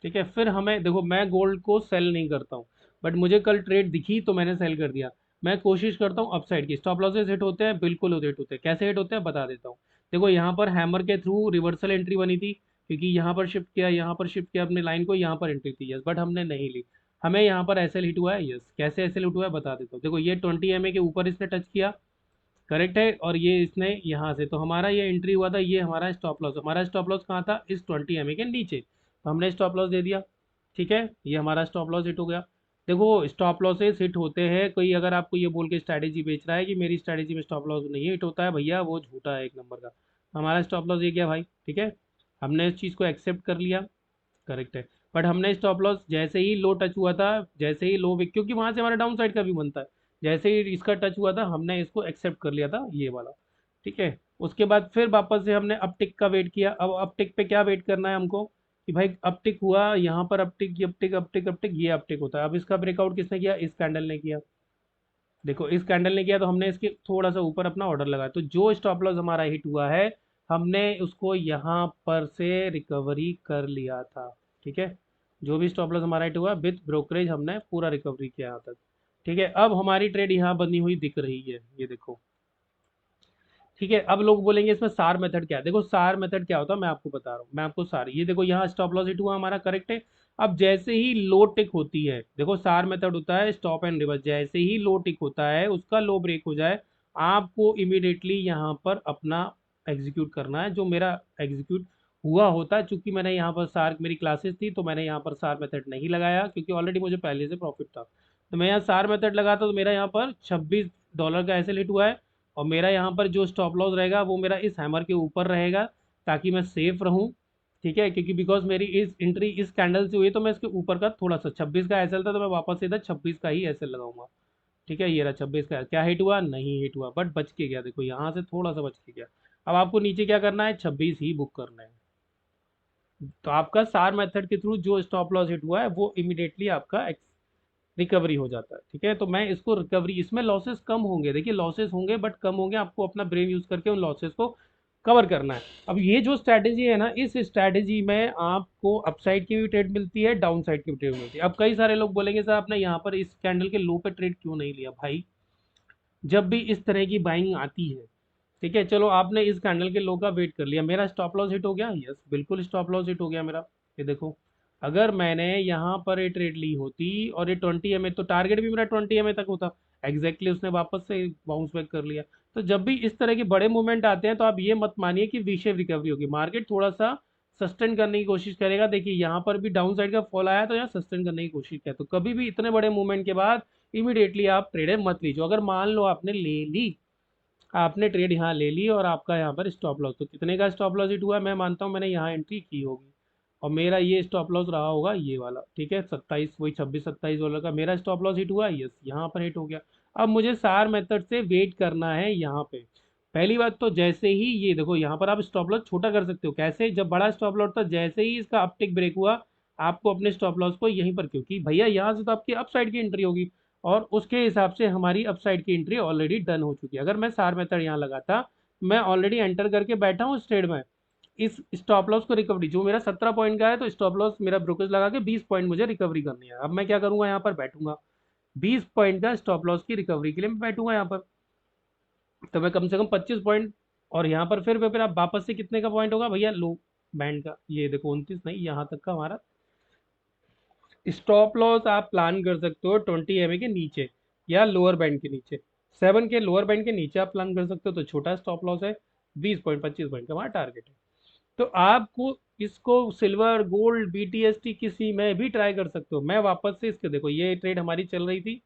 ठीक है। फिर हमें देखो मैं गोल्ड को सेल नहीं करता हूँ, बट मुझे कल ट्रेड दिखी तो मैंने सेल कर दिया। मैं कोशिश करता हूँ अपसाइड की, स्टॉप लॉसेस हिट होते हैं, बिल्कुल हिट होते हैं, कैसे हिट होते हैं बता देता हूँ। देखो यहाँ पर हैमर के थ्रू रिवर्सल एंट्री बनी थी, क्योंकि यहाँ पर शिफ्ट किया, यहाँ पर शिफ्ट किया अपनी लाइन को, यहाँ पर एंट्री थी यस, बट हमने नहीं ली। हमें यहाँ पर एसएल हिट हुआ है यस, कैसे एसएल हिट हुआ है बता देता हूँ। देखो ये 20 MA के ऊपर इसने टच किया, करेक्ट है, और ये इसने यहाँ से, तो हमारा ये एंट्री हुआ था, ये हमारा स्टॉप लॉस, हमारा स्टॉप लॉस कहाँ था, इस 20 MA के नीचे, तो हमने स्टॉप लॉस दे दिया, ठीक है, ये हमारा स्टॉप लॉस हिट हो गया। देखो स्टॉप लॉसेस हिट होते हैं, कोई अगर आपको ये बोल के स्ट्रैटेजी बेच रहा है कि मेरी स्ट्रैटेजी में स्टॉप लॉस नहीं हिट होता है, भैया वो झूठा है एक नंबर का। हमारा स्टॉप लॉस ये गया भाई, ठीक है, हमने इस चीज़ को एक्सेप्ट कर लिया, करेक्ट है। बट हमने स्टॉप लॉस जैसे ही लो टच हुआ था, जैसे ही लो, क्योंकि वहां से हमारा डाउन साइड का भी बनता है, जैसे ही इसका टच हुआ था हमने इसको एक्सेप्ट कर लिया था ये वाला, ठीक है। उसके बाद फिर वापस से हमने अपटिक का वेट किया, अब अपटिक पे क्या वेट करना है हमको, कि भाई अपटिक हुआ यहाँ पर, अपटिक, ये अपटिक, अपटिक, अपटिक, ये अपटिक होता है। अब इसका ब्रेकआउट किसने किया? इस कैंडल ने किया। देखो इस कैंडल ने किया तो हमने इसके थोड़ा सा ऊपर अपना ऑर्डर लगाया, तो जो स्टॉप लॉस हमारा हिट हुआ है हमने उसको यहाँ पर से रिकवरी कर लिया था। ठीक है, जो भी स्टॉप लॉस हमारा हिट हुआ विथ ब्रोकरेज हमने पूरा रिकवरी किया यहाँ तक। ठीक है, अब हमारी ट्रेड यहाँ बनी हुई दिख रही है, ये देखो। ठीक है, अब लोग बोलेंगे इसमें सार मेथड क्या है। देखो सार मेथड क्या होता है मैं आपको बता रहा हूँ, मैं आपको सार, ये देखो यहाँ स्टॉप लॉस हिट हुआ हमारा, करेक्ट है। अब जैसे ही लो टिक होती है, देखो सार मेथड होता है स्टॉप एंड रिवर्स, जैसे ही लो टिक होता है उसका लो ब्रेक हो जाए, आपको इमीडिएटली यहाँ पर अपना एग्जीक्यूट करना है, जो मेरा एग्जीक्यूट हुआ होता है। चूंकि मैंने यहाँ पर सार, मेरी क्लासेस थी तो मैंने यहाँ पर सार मेथड नहीं लगाया, क्योंकि ऑलरेडी मुझे पहले से प्रॉफिट था। तो मैं यहाँ सार मेथड लगाता तो मेरा यहाँ पर $26 का एसएल हिट हुआ है, और मेरा यहाँ पर जो स्टॉप लॉस रहेगा वो मेरा इस हैमर के ऊपर रहेगा, ताकि मैं सेफ रहूँ। ठीक है, क्योंकि बिकॉज मेरी इस एंट्री इस कैंडल से हुई है, तो मैं इसके ऊपर का थोड़ा सा 26 का एसएल था, तो मैं वापस सीधा 26 का ही एसएल लगाऊंगा। ठीक है, ये रहा 26 का। क्या हिट हुआ? नहीं हिट हुआ, बट बच के गया, देखो यहाँ से थोड़ा सा बच के गया। अब आपको नीचे क्या करना है? 26 ही बुक करना है। तो आपका सार मेथड के थ्रू जो स्टॉप लॉस हिट हुआ है वो इमीडिएटली आपका रिकवरी हो जाता है। ठीक है, तो मैं इसको रिकवरी, इसमें लॉसेस कम होंगे, देखिए लॉसेस होंगे बट कम होंगे, आपको अपना ब्रेन यूज करके उन लॉसेस को कवर करना है। अब ये जो स्ट्रैटेजी है ना, इस स्ट्रैटेजी में आपको अपसाइड की भी ट्रेड मिलती है, डाउन साइड की भी ट्रेड मिलती है। अब कई सारे लोग बोलेंगे सर आपने यहाँ पर इस कैंडल के लो पे ट्रेड क्यों नहीं लिया? भाई जब भी इस तरह की बाइंग आती है, ठीक है, चलो आपने इस कैंडल के लो का वेट कर लिया, मेरा स्टॉप लॉस हिट हो गया, यस बिल्कुल स्टॉप लॉस हिट हो गया मेरा। ये देखो, अगर मैंने यहाँ पर ये ट्रेड ली होती और ये 20 MA, तो टारगेट भी मेरा 20 MA तक होता एग्जैक्टली, उसने वापस से बाउंस बैक कर लिया। तो जब भी इस तरह के बड़े मूवमेंट आते हैं तो आप ये मत मानिए कि वी शेप रिकवरी होगी, मार्केट थोड़ा सा सस्टेन करने की कोशिश करेगा। देखिए यहाँ पर भी डाउन साइड का फॉल आया तो यहाँ सस्टेन करने की कोशिश किया, तो कभी भी इतने बड़े मूवमेंट के बाद इमीडिएटली आप ट्रेड मत लीजिए। अगर मान लो आपने ले ली, आपने ट्रेड यहाँ ले ली और आपका यहाँ पर स्टॉप लॉस, तो कितने का स्टॉप लॉस हिट हुआ? मैं मानता हूँ मैंने यहाँ एंट्री की होगी और मेरा ये स्टॉप लॉस रहा होगा ये वाला। ठीक है, 27, वही 26-27 डॉलर का मेरा स्टॉप लॉस हिट हुआ, यस यहाँ पर हिट हो गया। अब मुझे सार मेथड से वेट करना है यहाँ पे। पहली बात तो जैसे ही ये देखो, यहाँ पर आप स्टॉप लॉस छोटा कर सकते हो, कैसे? जब बड़ा स्टॉप लॉस था, जैसे ही इसका अपटिक ब्रेक हुआ, आपको अपने स्टॉप लॉस को यहीं पर, क्योंकि भैया यहाँ से तो आपकी अप साइड की एंट्री होगी, और उसके हिसाब से हमारी अपसाइड की एंट्री ऑलरेडी डन हो चुकी है। अगर मैं सार मेथड यहाँ लगाता, मैं ऑलरेडी एंटर करके बैठा हूँ इस ट्रेड में, इस स्टॉप लॉस को रिकवरी, जो मेरा 17 पॉइंट का है, तो स्टॉप लॉस मेरा ब्रोकरेज लगा के 20 पॉइंट मुझे रिकवरी करनी है। अब मैं क्या करूंगा? यहाँ पर बैठूंगा, 20 पॉइंट का स्टॉप लॉस की रिकवरी के लिए मैं बैठूंगा यहाँ पर, तो मैं कम से कम 25 पॉइंट। और यहाँ पर फिर आप वापस से कितने का पॉइंट होगा भैया? लो बैंड का, ये देखो 29 नहीं, यहाँ तक का हमारा स्टॉप लॉस आप प्लान कर सकते हो 20 MA के नीचे या लोअर बैंड के नीचे। 7 के लोअर बैंड के नीचे आप प्लान कर सकते हो, तो छोटा स्टॉप लॉस है, 20 पॉइंट 25 पॉइंट का हमारा टारगेट है। तो आपको इसको सिल्वर, गोल्ड, BTST किसी में भी ट्राई कर सकते हो। मैं वापस से इसके, देखो ये ट्रेड हमारी चल रही थी,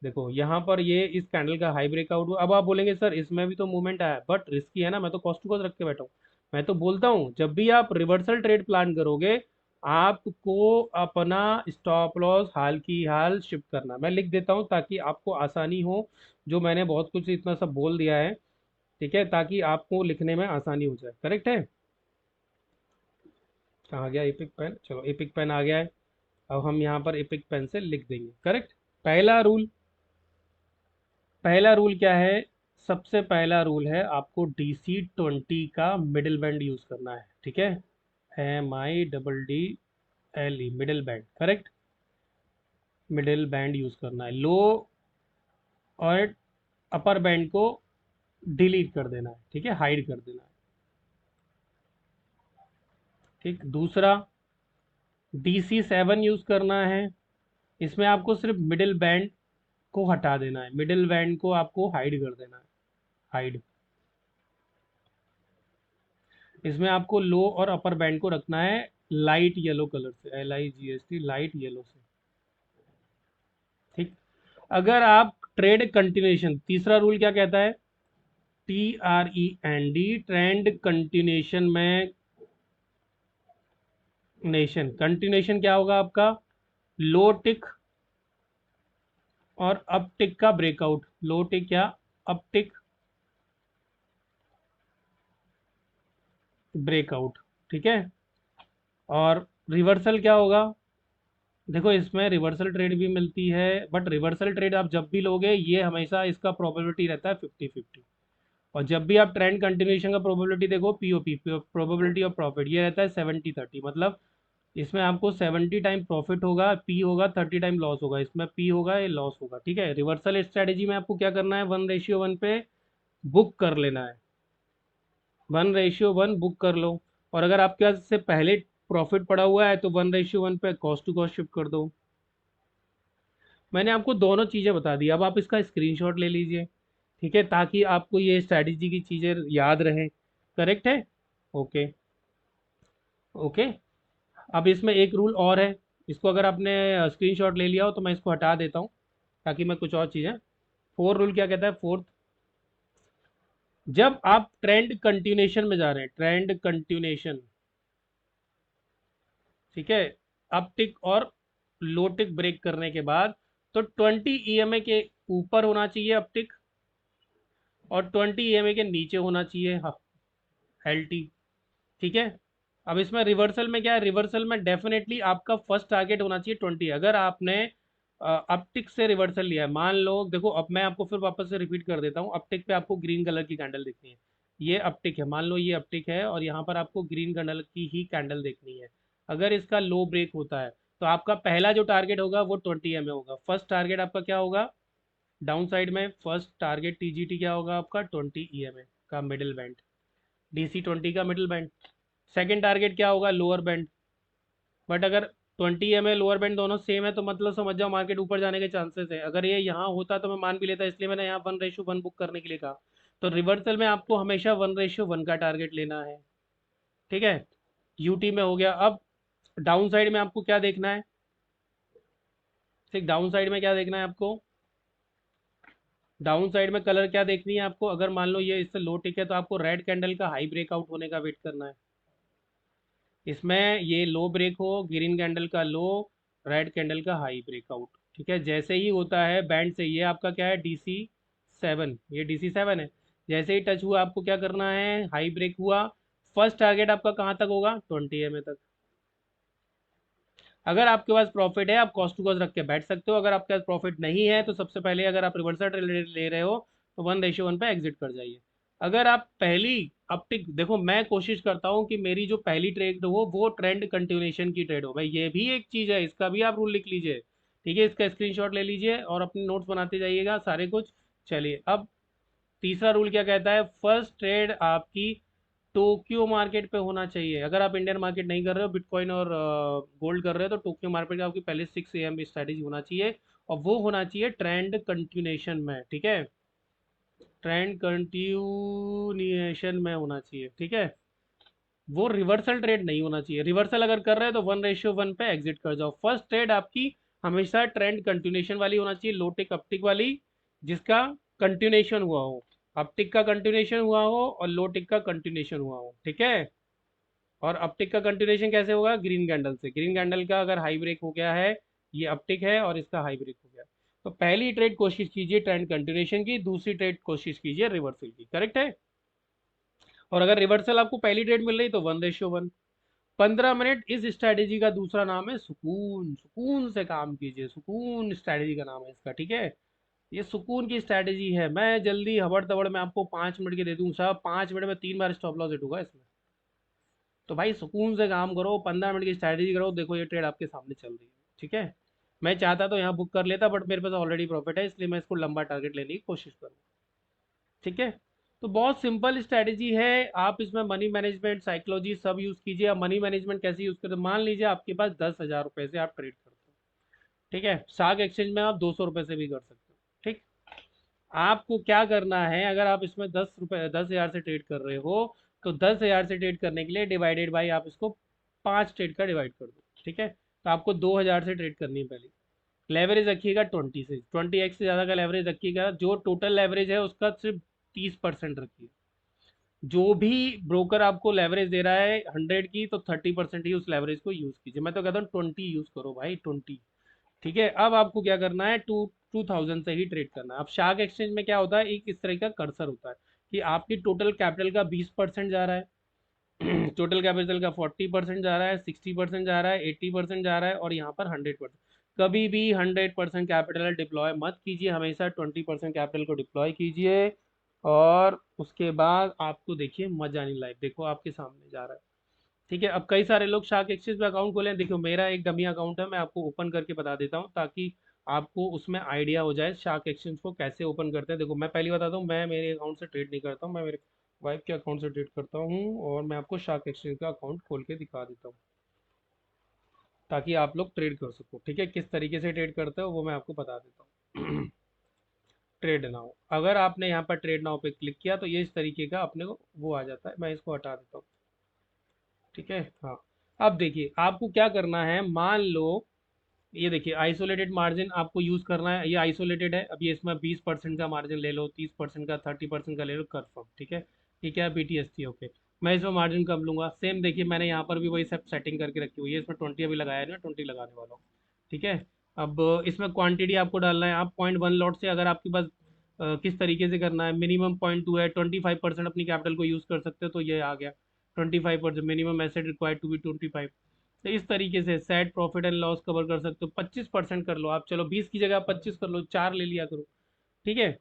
देखो यहाँ पर ये इस कैंडल का हाई ब्रेकआउट हुआ। अब आप बोलेंगे सर इसमें भी तो मूवमेंट आया, बट रिस्की है ना, मैं तो कॉस्ट टू कॉस्ट रख के बैठा हूँ। मैं तो बोलता हूँ जब भी आप रिवर्सल ट्रेड प्लान करोगे, आपको अपना स्टॉप लॉस हाल की हाल शिफ्ट करना, मैं लिख देता हूँ ताकि आपको आसानी हो, जो मैंने बहुत कुछ इतना सब बोल दिया है, ठीक है, ताकि आपको लिखने में आसानी हो जाए। करेक्ट है? कहाँ गया एपिक पेन? चलो एपिक पेन आ गया है, अब हम यहाँ पर एपिक पेन से लिख देंगे। करेक्ट। पहला रूल, पहला रूल क्या है? सबसे पहला रूल है आपको DC 20 का मिडिल बैंड यूज करना है। ठीक है, MIDDLE, middle band, correct. Middle band use करना है, लो और अपर बैंड को डिलीट कर देना है, ठीक है, हाइड कर देना है। ठीक, दूसरा DC 7 यूज करना है, इसमें आपको सिर्फ मिडिल बैंड को हटा देना है, मिडिल बैंड को आपको हाइड कर देना है, हाइड। इसमें आपको लो और अपर बैंड को रखना है लाइट येलो कलर से, LIGST, लाइट येलो से। ठीक, अगर आप ट्रेड कंटिन्यूएशन, तीसरा रूल क्या कहता है? TREND, ट्रेंड कंटिन्यूएशन में, नेशन कंटिन्यूएशन क्या होगा आपका? लो टिक और अप टिक का ब्रेकआउट, लो टिक या अप टिक ब्रेकआउट। ठीक है, और रिवर्सल क्या होगा? देखो इसमें रिवर्सल ट्रेड भी मिलती है, बट रिवर्सल ट्रेड आप जब भी लोगे ये हमेशा इसका प्रोबेबिलिटी रहता है 50-50। और जब भी आप ट्रेंड कंटिन्यूएशन का प्रोबेबिलिटी देखो, पीओपी प्रोबेबिलिटी ऑफ प्रॉफिट, ये रहता है 70-30। मतलब इसमें आपको 70 टाइम प्रॉफिट होगा, पी होगा, 30 टाइम लॉस होगा। इसमें पी होगा, ये लॉस होगा। ठीक है, रिवर्सल स्ट्रेटेजी में आपको क्या करना है, 1:1 पे बुक कर लेना है। 1:1 बुक कर लो। और अगर आपके पास से पहले प्रॉफिट पड़ा हुआ है तो 1:1 पे कॉस्ट टू कॉस्ट शिफ्ट कर दो। मैंने आपको दोनों चीज़ें बता दी, अब आप इसका स्क्रीनशॉट ले लीजिए। ठीक है, ताकि आपको ये स्ट्रैटेजी की चीज़ें याद रहे। करेक्ट है? ओके। ओके। अब इसमें एक रूल और है, इसको अगर आपने स्क्रीनशॉट ले लिया हो तो मैं इसको हटा देता हूँ, ताकि मैं कुछ और चीज़ें। फोर रूल क्या कहता है? फोर्थ, जब आप ट्रेंड कंटिन्यूएशन में जा रहे हैं, ट्रेंड कंटिन्यूएशन, ठीक है, अप टिक और लो टिक ब्रेक करने के बाद, तो 20 EMA के ऊपर होना चाहिए अप टिक, और 20 EMA के नीचे होना चाहिए LT। ठीक है। अब इसमें रिवर्सल में क्या है, रिवर्सल में डेफिनेटली आपका फर्स्ट टारगेट होना चाहिए 20। अगर आपने अपटिक से रिवर्सल लिया है, मान लो, देखो अब मैं आपको फिर वापस से रिपीट कर देता हूँ, अपटिक पे आपको ग्रीन कलर की कैंडल देखनी है। ये अपटिक है, मान लो ये अपटिक है, और यहाँ पर आपको ग्रीन कलर की ही कैंडल देखनी है। अगर इसका लो ब्रेक होता है तो आपका पहला जो टारगेट होगा वो 20 EMA होगा। फर्स्ट टारगेट आपका क्या होगा डाउन साइड में? फर्स्ट टारगेट TGT क्या होगा आपका? 20 EMA का मिडिल बैंड, DC20 का मिडिल बैंड। सेकंड टारगेट क्या होगा? Lower band. बट अगर 20 EMA लोअर बैंड दोनों सेम है तो मतलब समझ जाओ मार्केट ऊपर जाने के चांसेस है। अगर ये यहाँ होता तो मैं मान भी लेता, इसलिए मैंने यहाँ 1:1 बुक करने के लिए कहा। तो रिवर्सल में आपको हमेशा 1:1 का टारगेट लेना है। ठीक है, यूटी में हो गया। अब डाउन साइड में आपको क्या देखना है? ठीक, डाउन साइड में क्या देखना है आपको? डाउन साइड में कलर क्या देखनी है आपको? अगर मान लो ये इससे लो टिक है तो आपको रेड कैंडल का हाई ब्रेकआउट होने का वेट करना है। इसमें ये लो ब्रेक हो, ग्रीन कैंडल का लो, रेड कैंडल का हाई ब्रेकआउट। ठीक है, जैसे ही होता है बैंड से, ये आपका क्या है, DC7, ये DC7 है। जैसे ही टच हुआ आपको क्या करना है, हाई ब्रेक हुआ, फर्स्ट टारगेट आपका कहाँ तक होगा? 20 EMA तक। अगर आपके पास प्रॉफिट है आप कॉस्ट टू कॉस्ट रख के बैठ सकते हो। अगर आपके पास प्रॉफिट नहीं है तो सबसे पहले अगर आप रिवर्सल ट्रेड ले रहे हो तो 1:1 पे एग्जिट कर जाइए। अगर आप पहली अपटिक देखो, मैं कोशिश करता हूँ कि मेरी जो पहली ट्रेड हो वो ट्रेंड कंटिन्यूएशन की ट्रेड हो। भाई ये भी एक चीज़ है, इसका भी आप रूल लिख लीजिए। ठीक है, इसका स्क्रीनशॉट ले लीजिए और अपने नोट्स बनाते जाइएगा सारे कुछ। चलिए, अब तीसरा रूल क्या कहता है, फर्स्ट ट्रेड आपकी टोक्यो मार्केट पे होना चाहिए। अगर आप इंडियन मार्केट नहीं कर रहे हो, बिटकॉइन और गोल्ड कर रहे हो, तो टोक्यो मार्केट का आपकी पहले 6 AM स्ट्रैटेजी होना चाहिए। और वो होना चाहिए ट्रेंड कंटिन्यूएशन में। ठीक है, ट्रेंड कंटिन्यूएशन में होना चाहिए। ठीक है, वो रिवर्सल ट्रेड नहीं होना चाहिए। रिवर्सल अगर कर रहे हैं तो 1:1 पे एग्जिट कर जाओ। फर्स्ट ट्रेड आपकी हमेशा ट्रेंड कंटिन्यूएशन वाली होना चाहिए, लो टिक अपटिक वाली, जिसका कंटिन्यूएशन हुआ हो। अपटिक का कंटिन्यूएशन हुआ हो और लो टिक का कंटिन्यूएशन हुआ हो। ठीक है, और अपटिक का कंटिन्यूएशन कैसे होगा? ग्रीन कैंडल से। ग्रीन कैंडल का अगर हाई ब्रेक हो गया है, ये अपटिक है और इसका हाई ब्रेक हो गया, तो पहली ट्रेड कोशिश कीजिए ट्रेंड कंटिन्यूएशन की, दूसरी ट्रेड कोशिश कीजिए रिवर्सल की। करेक्ट है? और अगर रिवर्सल आपको पहली ट्रेड मिल रही तो 1:1। 15 मिनट इस स्ट्रैटेजी का दूसरा नाम है सुकून। सुकून से काम कीजिए, सुकून स्ट्रैटेजी का नाम है इसका। ठीक है, ये सुकून की स्ट्रैटेजी है। मैं जल्दी हबड़ तबड़ में आपको 5 मिनट के दे दूँ साहब, 5 मिनट में 3 बार स्टॉप लॉस हिट होगा इसमें। तो भाई सुकून से काम करो, 15 मिनट की स्ट्रैटेजी करो। देखो ये ट्रेड आपके सामने चल रही है। ठीक है, मैं चाहता तो यहाँ बुक कर लेता, बट मेरे पास ऑलरेडी प्रॉफिट है, इसलिए मैं इसको लंबा टारगेट लेने की कोशिश करूँ। ठीक है, तो बहुत सिंपल स्ट्रैटेजी है। आप इसमें मनी मैनेजमेंट, साइकोलॉजी सब यूज़ कीजिए। अब मनी मैनेजमेंट कैसे यूज़ करते हैं, मान लीजिए आपके पास 10,000 रुपये से आप ट्रेड करते हो। ठीक है, स्टॉक एक्सचेंज में आप 200 रुपये से भी कर सकते हो। ठीक, आपको क्या करना है, अगर आप इसमें 10,000 से ट्रेड कर रहे हो तो 10,000 से ट्रेड करने के लिए डिवाइडेड बाई, आप इसको 5 ट्रेड का डिवाइड कर दो। ठीक है, तो आपको 2,000 से ट्रेड करनी है पहले। लेवरेज रखिएगा 20 से, 20x से ज़्यादा का लेवरेज रखिएगा। जो टोटल लेवरेज है उसका सिर्फ 30% रखिए। जो भी ब्रोकर आपको लेवरेज दे रहा है 100 की, तो 30% ही उस लेवरेज को यूज़ कीजिए। मैं तो कहता हूँ 20 यूज़ करो भाई, 20। ठीक है, अब आपको क्या करना है, 2000 से ही ट्रेड करना है। अब शार्क एक्सचेंज में क्या होता है, एक इस तरह का कर्सर होता है कि आपकी टोटल कैपिटल का 20% जा रहा है। टोटल कैपिटल का 40% जा रहा है, 60% जा रहा है, 80% जा रहा है और यहाँ पर 100%। कभी भी 100% कैपिटल डिप्लॉय मत कीजिए, हमेशा 20% कैपिटल को डिप्लॉय कीजिए। और उसके बाद आपको देखिए मजा नहीं, लाइफ देखो आपके सामने जा रहा है। ठीक है, अब कई सारे लोग शार्क एक्सचेंज पे अकाउंट खोले हैं। देखो मेरा एक डमी अकाउंट है, मैं आपको ओपन करके बता देता हूँ ताकि आपको उसमें आइडिया हो जाए शार्क एक्सचेंज को कैसे ओपन करते हैं। देखो मैं पहले बताता हूँ, मैं मेरे अकाउंट से ट्रेड नहीं करता हूँ, मैं मेरे वाइफ के अकाउंट से ट्रेड करता हूँ। और मैं आपको शार्क एक्सचेंज का अकाउंट खोल के दिखा देता हूँ ताकि आप लोग ट्रेड कर सको। ठीक है, किस तरीके से ट्रेड करते हो वो मैं आपको बता देता हूँ। ट्रेड नाउ, अगर आपने यहाँ पर ट्रेड नाउ पे क्लिक किया तो ये इस तरीके का अपने को वो आ जाता है। मैं इसको हटा देता हूँ। ठीक है, हाँ। अब देखिए आपको क्या करना है, मान लो ये देखिए आइसोलेटेड मार्जिन आपको यूज करना है। ये आइसोलेटेड है, अब ये इसमें 20% का मार्जिन ले लो, 30% का, 30% का ले लो, कंफर्म। ठीक है, ये क्या है, BTST। ओके, मैं इसमें मार्जिन कब लूंगा, सेम देखिए मैंने यहाँ पर भी वही सब सेटिंग करके रखी हुई है। इसमें 20 अभी लगाया है ना, 20 लगाने वाला हूँ। ठीक है, अब इसमें क्वांटिटी आपको डालना है। आप 0.1 लॉट से, अगर आपके पास किस तरीके से करना है, मिनिमम 0.2 है, 25% अपनी कैपिटल को यूज कर सकते हो, तो ये आ गया 25%। Minimum asset required to be 25। तो इस तरीके से set profit and loss cover कर सकते हो। 25% कर लो आप, चलो 20 की जगह 25 कर लो, 4 ले लिया करो। ठीक है,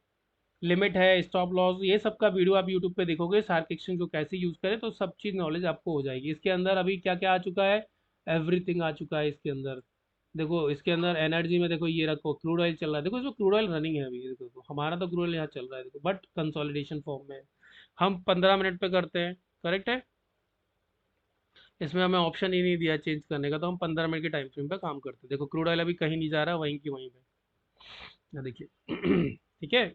लिमिट है, स्टॉप लॉस, ये सब का वीडियो आप यूट्यूब पे देखोगे, शार्क एक्सचेंज को कैसे यूज करें तो सब चीज़ नॉलेज आपको हो जाएगी। इसके अंदर अभी क्या क्या आ चुका है, एवरीथिंग आ चुका है इसके अंदर। देखो इसके अंदर एनर्जी में देखो ये रखो, क्रूड ऑयल चल रहा है, देखो इसमें क्रूड ऑयल रनिंग है अभी। देखो तो हमारा तो क्रूड ऑयल यहाँ चल रहा है देखो, बट कंसोलिडेशन फॉर्म में है। हम 15 मिनट पे करते हैं, करेक्ट है। इसमें हमें ऑप्शन ही नहीं दिया चेंज करने का, तो हम 15 मिनट के टाइम फ्रेम पे काम करते हैं। देखो क्रूड ऑयल अभी कहीं नहीं जा रहा, वहीं की वहीं पे। ये देखिए। ठीक है,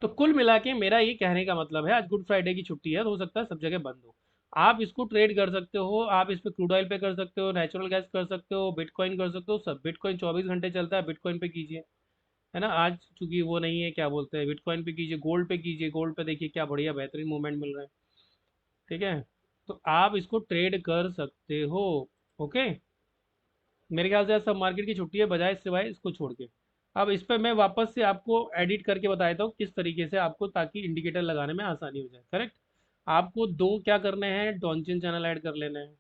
तो कुल मिला के मेरा ये कहने का मतलब है, आज गुड फ्राइडे की छुट्टी है तो हो सकता है सब जगह बंद हो। आप इसको ट्रेड कर सकते हो, आप इस पे क्रूड ऑयल पे कर सकते हो, नेचुरल गैस कर सकते हो, बिटकॉइन कर सकते हो, सब। बिटकॉइन 24 घंटे चलता है, बिटकॉइन पे कीजिए। है ना, आज चूंकि वो नहीं है, क्या बोलते हैं, बिटकॉइन पे कीजिए, गोल्ड पे कीजिए। गोल्ड पे देखिए क्या बढ़िया बेहतरीन मूवमेंट मिल रहा है। ठीक है, तो आप इसको ट्रेड कर सकते हो। ओके, मेरे ख्याल से आज सब मार्केट की छुट्टी है बजाय सिवाय इसको छोड़ के। अब इस पर मैं वापस से आपको एडिट करके बता देता हूँ किस तरीके से आपको, ताकि इंडिकेटर लगाने में आसानी हो जाए। करेक्ट, आपको दो क्या करने हैं, डॉन्चिन चैनल ऐड कर लेने हैं,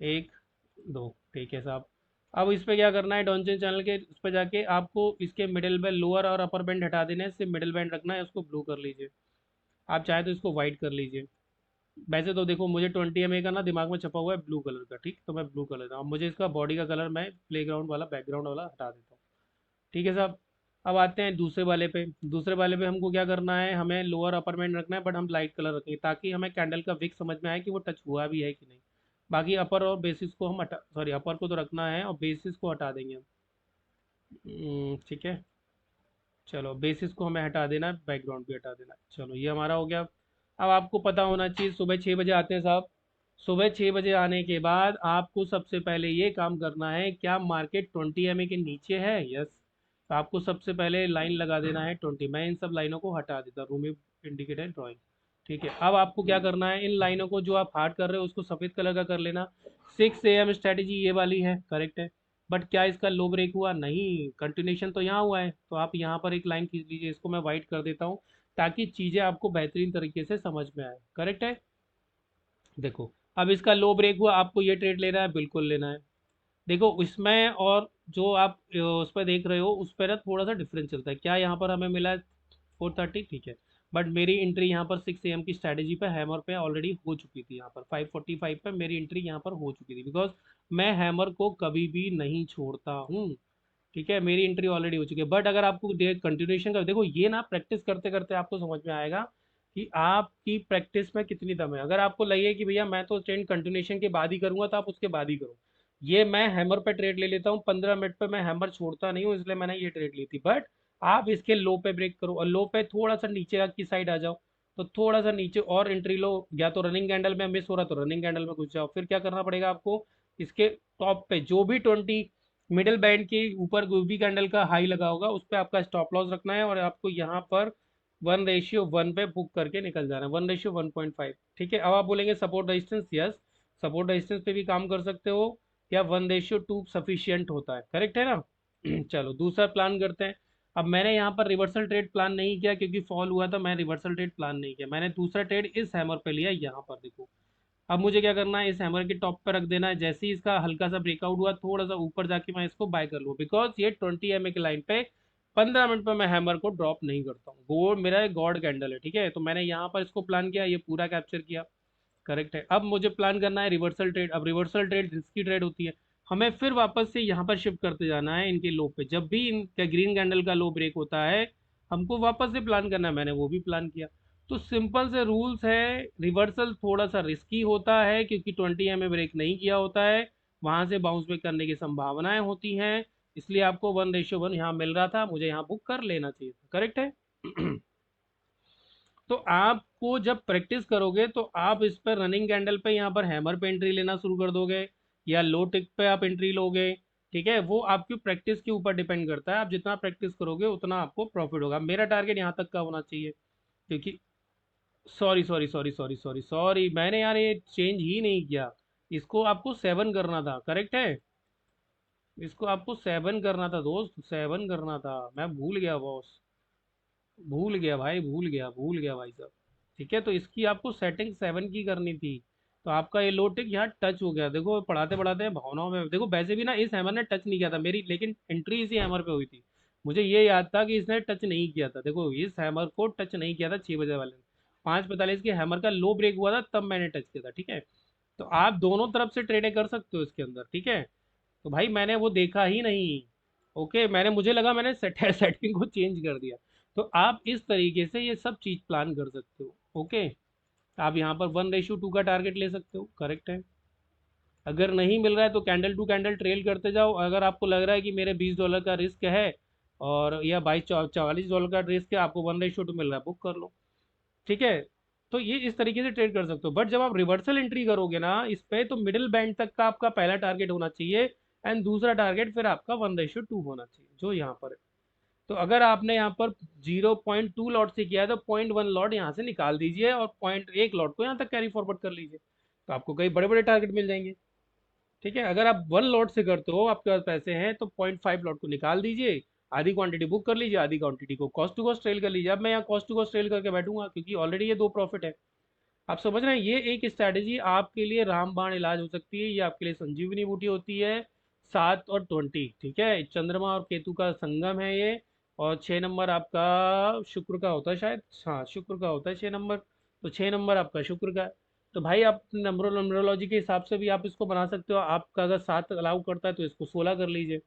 एक, दो। ठीक है साहब, अब इस पे क्या करना है, डॉन्चिन चैनल के उस पर जाके आपको इसके मिडिल में लोअर और अपर बैंड हटा देना है, सिर्फ मिडिल बैंड रखना है, उसको ब्लू कर लीजिए। आप चाहे तो इसको वाइट कर लीजिए। वैसे तो देखो मुझे 20 MA का ना दिमाग में छपा हुआ है ब्लू कलर का, ठीक, तो मैं ब्लू कलर का, अब मुझे इसका बॉडी का कलर मैं प्लेग्राउंड वाला, बैकग्राउंड वाला हटा देता हूँ। ठीक है साहब, अब आते हैं दूसरे वाले पे। दूसरे वाले पे हमको क्या करना है, हमें लोअर अपर बैंड रखना है, बट हम लाइट कलर रखेंगे ताकि हमें कैंडल का विक समझ में आए कि वो टच हुआ भी है कि नहीं। बाकी अपर और बेसिस को हम हटा, सॉरी अपर को तो रखना है और बेसिस को हटा देंगे हम। ठीक है, चलो बेसिस को हमें हटा देना है, बैकग्राउंड भी हटा देना है। चलो ये हमारा हो गया। अब आपको पता होना चाहिए, सुबह 6 बजे आते हैं साहब। सुबह 6 बजे आने के बाद आपको सबसे पहले ये काम करना है, क्या मार्केट 20 MA के नीचे है, यस। तो आपको सबसे पहले लाइन लगा देना है 20। मैं इन सब लाइनों को हटा देता हूँ, रूमी इंडिकेटर ड्राइंग। ठीक है, अब आपको क्या करना है, इन लाइनों को जो आप हार्ड कर रहे हो उसको सफ़ेद कलर का कर लेना। 6 AM स्ट्रैटेजी ये वाली है, करेक्ट है। बट क्या इसका लो ब्रेक हुआ, नहीं, कंटिन्यूशन तो यहाँ हुआ है, तो आप यहाँ पर एक लाइन खींच लीजिए। इसको मैं वाइट कर देता हूँ ताकि चीज़ें आपको बेहतरीन तरीके से समझ में आए, करेक्ट है। देखो अब इसका लो ब्रेक हुआ, आपको ये ट्रेड लेना है, बिल्कुल लेना है। देखो इसमें और जो आप उस पर देख रहे हो उस पर ना थोड़ा सा डिफरेंस चलता है। क्या यहाँ पर हमें मिला है 430, ठीक है। बट मेरी एंट्री यहाँ पर 6 AM की स्ट्रैटेजी पे हैमर पे ऑलरेडी हो चुकी थी। यहाँ पर 545 पे मेरी एंट्री यहाँ पर हो चुकी थी, बिकॉज मैं हैमर को कभी भी नहीं छोड़ता हूँ। ठीक है, मेरी एंट्री ऑलरेडी हो चुकी है। बट अगर आपको कंटिन्यूशन कर, देखो ये ना प्रैक्टिस करते करते आपको समझ में आएगा कि आपकी प्रैक्टिस में कितनी दम है। अगर आपको लगे कि भैया मैं तो ट्रेंड कंटिन्यूशन के बाद ही करूंगा, तो आप उसके बाद ही करो। ये मैं हैमर पे ट्रेड ले लेता हूँ, 15 मिनट पे मैं हैमर छोड़ता नहीं हूँ, इसलिए मैंने ये ट्रेड ली थी। बट आप इसके लो पे ब्रेक करो और लो पे थोड़ा सा नीचे की साइड आ जाओ, तो थोड़ा सा नीचे और एंट्री लो। या तो रनिंग कैंडल में मिस हो रहा तो रनिंग कैंडल में घुस जाओ। फिर क्या करना पड़ेगा आपको, इसके टॉप पे जो भी 20 मिडिल बैंड के ऊपर गोभी कैंडल का हाई लगा होगा उस पर आपका स्टॉप लॉस रखना है, और आपको यहाँ पर 1:1 पे बुक करके निकल जाना है, 1:1.5। ठीक है, अब आप बोलेंगे support resistance, yes, support resistance पे भी काम कर सकते हो, या 1:2 सफिशियंट होता है, करेक्ट है ना। चलो दूसरा प्लान करते हैं। अब मैंने यहाँ पर रिवर्सल ट्रेड प्लान नहीं किया क्योंकि फॉल हुआ था, मैं रिवर्सल ट्रेड प्लान नहीं किया, मैंने दूसरा ट्रेड इस हैमर पे लिया यहाँ पर देखो। अब मुझे क्या करना है, इस हैमर के टॉप पे रख देना है, जैसे ही इसका हल्का सा ब्रेकआउट हुआ थोड़ा सा ऊपर जाके मैं इसको बाय कर लूँ, बिकॉज ये 20 MA की लाइन पे 15 मिनट पे मैं हैमर को ड्रॉप नहीं करता हूँ, वो मेरा गॉड कैंडल है, ठीक है। तो मैंने यहाँ पर इसको प्लान किया, ये पूरा कैप्चर किया, करेक्ट है। अब मुझे प्लान करना है रिवर्सल ट्रेड। अब रिवर्सल ट्रेड रिस्की ट्रेड होती है, हमें फिर वापस से यहाँ पर शिफ्ट करते जाना है इनके लो पे, जब भी इनका ग्रीन कैंडल का लो ब्रेक होता है हमको वापस से प्लान करना है, मैंने वो भी प्लान किया। तो सिंपल से रूल्स है, रिवर्सल थोड़ा सा रिस्की होता है क्योंकि 20 MA ब्रेक नहीं किया होता है, वहां से बाउंस बैक करने की संभावनाएं होती हैं, इसलिए आपको 1:1 यहाँ मिल रहा था, मुझे यहाँ बुक कर लेना चाहिए था, करेक्ट है। तो आपको जब प्रैक्टिस करोगे तो आप इस पर रनिंग कैंडल पे यहाँ पर हैमर पे एंट्री लेना शुरू कर दोगे या लो टिक पे आप एंट्री लोगे, ठीक है। वो आपकी प्रैक्टिस के ऊपर डिपेंड करता है, आप जितना प्रैक्टिस करोगे उतना आपको प्रॉफिट होगा। मेरा टारगेट यहाँ तक का होना चाहिए, क्योंकि सॉरी, मैंने यार ये चेंज ही नहीं किया, इसको आपको 7 करना था, करेक्ट है। इसको आपको 7 करना था दोस्त, 7 करना था, मैं भूल गया बॉस, भूल गया भाई, भूल गया भाई साहब। ठीक है, तो इसकी आपको सेटिंग 7 की करनी थी, तो आपका ये लो टिक यहाँ टच हो गया, देखो पढ़ाते पढ़ाते भावनाओं में देखो, वैसे भी ना इस हैमर ने टच नहीं किया था मेरी, लेकिन एंट्री इसी हैमर पे हुई थी, मुझे ये याद था कि इसने टच नहीं किया था, देखो इस हैमर को टच नहीं किया था 6 बजे वाले ने, 5:45 के हैमर का लो ब्रेक हुआ था तब मैंने टच किया था, ठीक है। तो आप दोनों तरफ से ट्रेडें कर सकते हो इसके अंदर, ठीक है। तो भाई मैंने वो देखा ही नहीं, ओके, मैंने मुझे लगा मैंने सेटिंग को चेंज कर दिया। तो आप इस तरीके से ये सब चीज़ प्लान कर सकते हो, ओके। आप यहाँ पर 1:2 का टारगेट ले सकते हो, करेक्ट है। अगर नहीं मिल रहा है तो कैंडल टू कैंडल ट्रेल करते जाओ, अगर आपको लग रहा है कि मेरे $20 का रिस्क है और या 22-44 डॉलर का रिस्क है, आपको 1:2 मिल रहा है, बुक कर लो, ठीक है। तो ये इस तरीके से ट्रेड कर सकते हो, बट जब आप रिवर्सल एंट्री करोगे ना इस पे, तो मिडिल बैंड तक का आपका पहला टारगेट होना चाहिए, एंड दूसरा टारगेट फिर आपका 1:2 होना चाहिए जो यहाँ पर है। तो अगर आपने यहाँ पर 0.2 लॉट से किया है तो 0.1 लॉट यहाँ से निकाल दीजिए और 0.1 लॉट को यहाँ तक कैरी फॉरवर्ड कर लीजिए, तो आपको कई बड़े बड़े टारगेट मिल जाएंगे, ठीक है। अगर आप 1 लॉट से करते हो, आपके पास पैसे हैं, तो 0.5 लॉट को निकाल दीजिए, आधी क्वांटिटी बुक कर लीजिए, आधी क्वांटिटी को कॉस्ट टू कॉस्ट ट्रेल कर लीजिए। अब मैं यहाँ कॉस्ट टू कॉस्ट ट्रेल करके बैठूंगा क्योंकि ऑलरेडी ये दो प्रॉफिट है। आप समझ रहे हैं, ये एक स्ट्रैटेजी आपके लिए रामबाण इलाज हो सकती है, ये आपके लिए संजीवनी बूटी होती है। 7 और 20, ठीक है, चंद्रमा और केतु का संगम है ये। और 6 नंबर आपका शुक्र का होता है शायद, हाँ शुक्र का होता है 6 नंबर, तो 6 नंबर आपका शुक्र का है। तो भाई आप नंबरोलॉजी के हिसाब से भी आप इसको बना सकते हो, आपका अगर 7 अलाउ करता है तो इसको 16 कर लीजिए,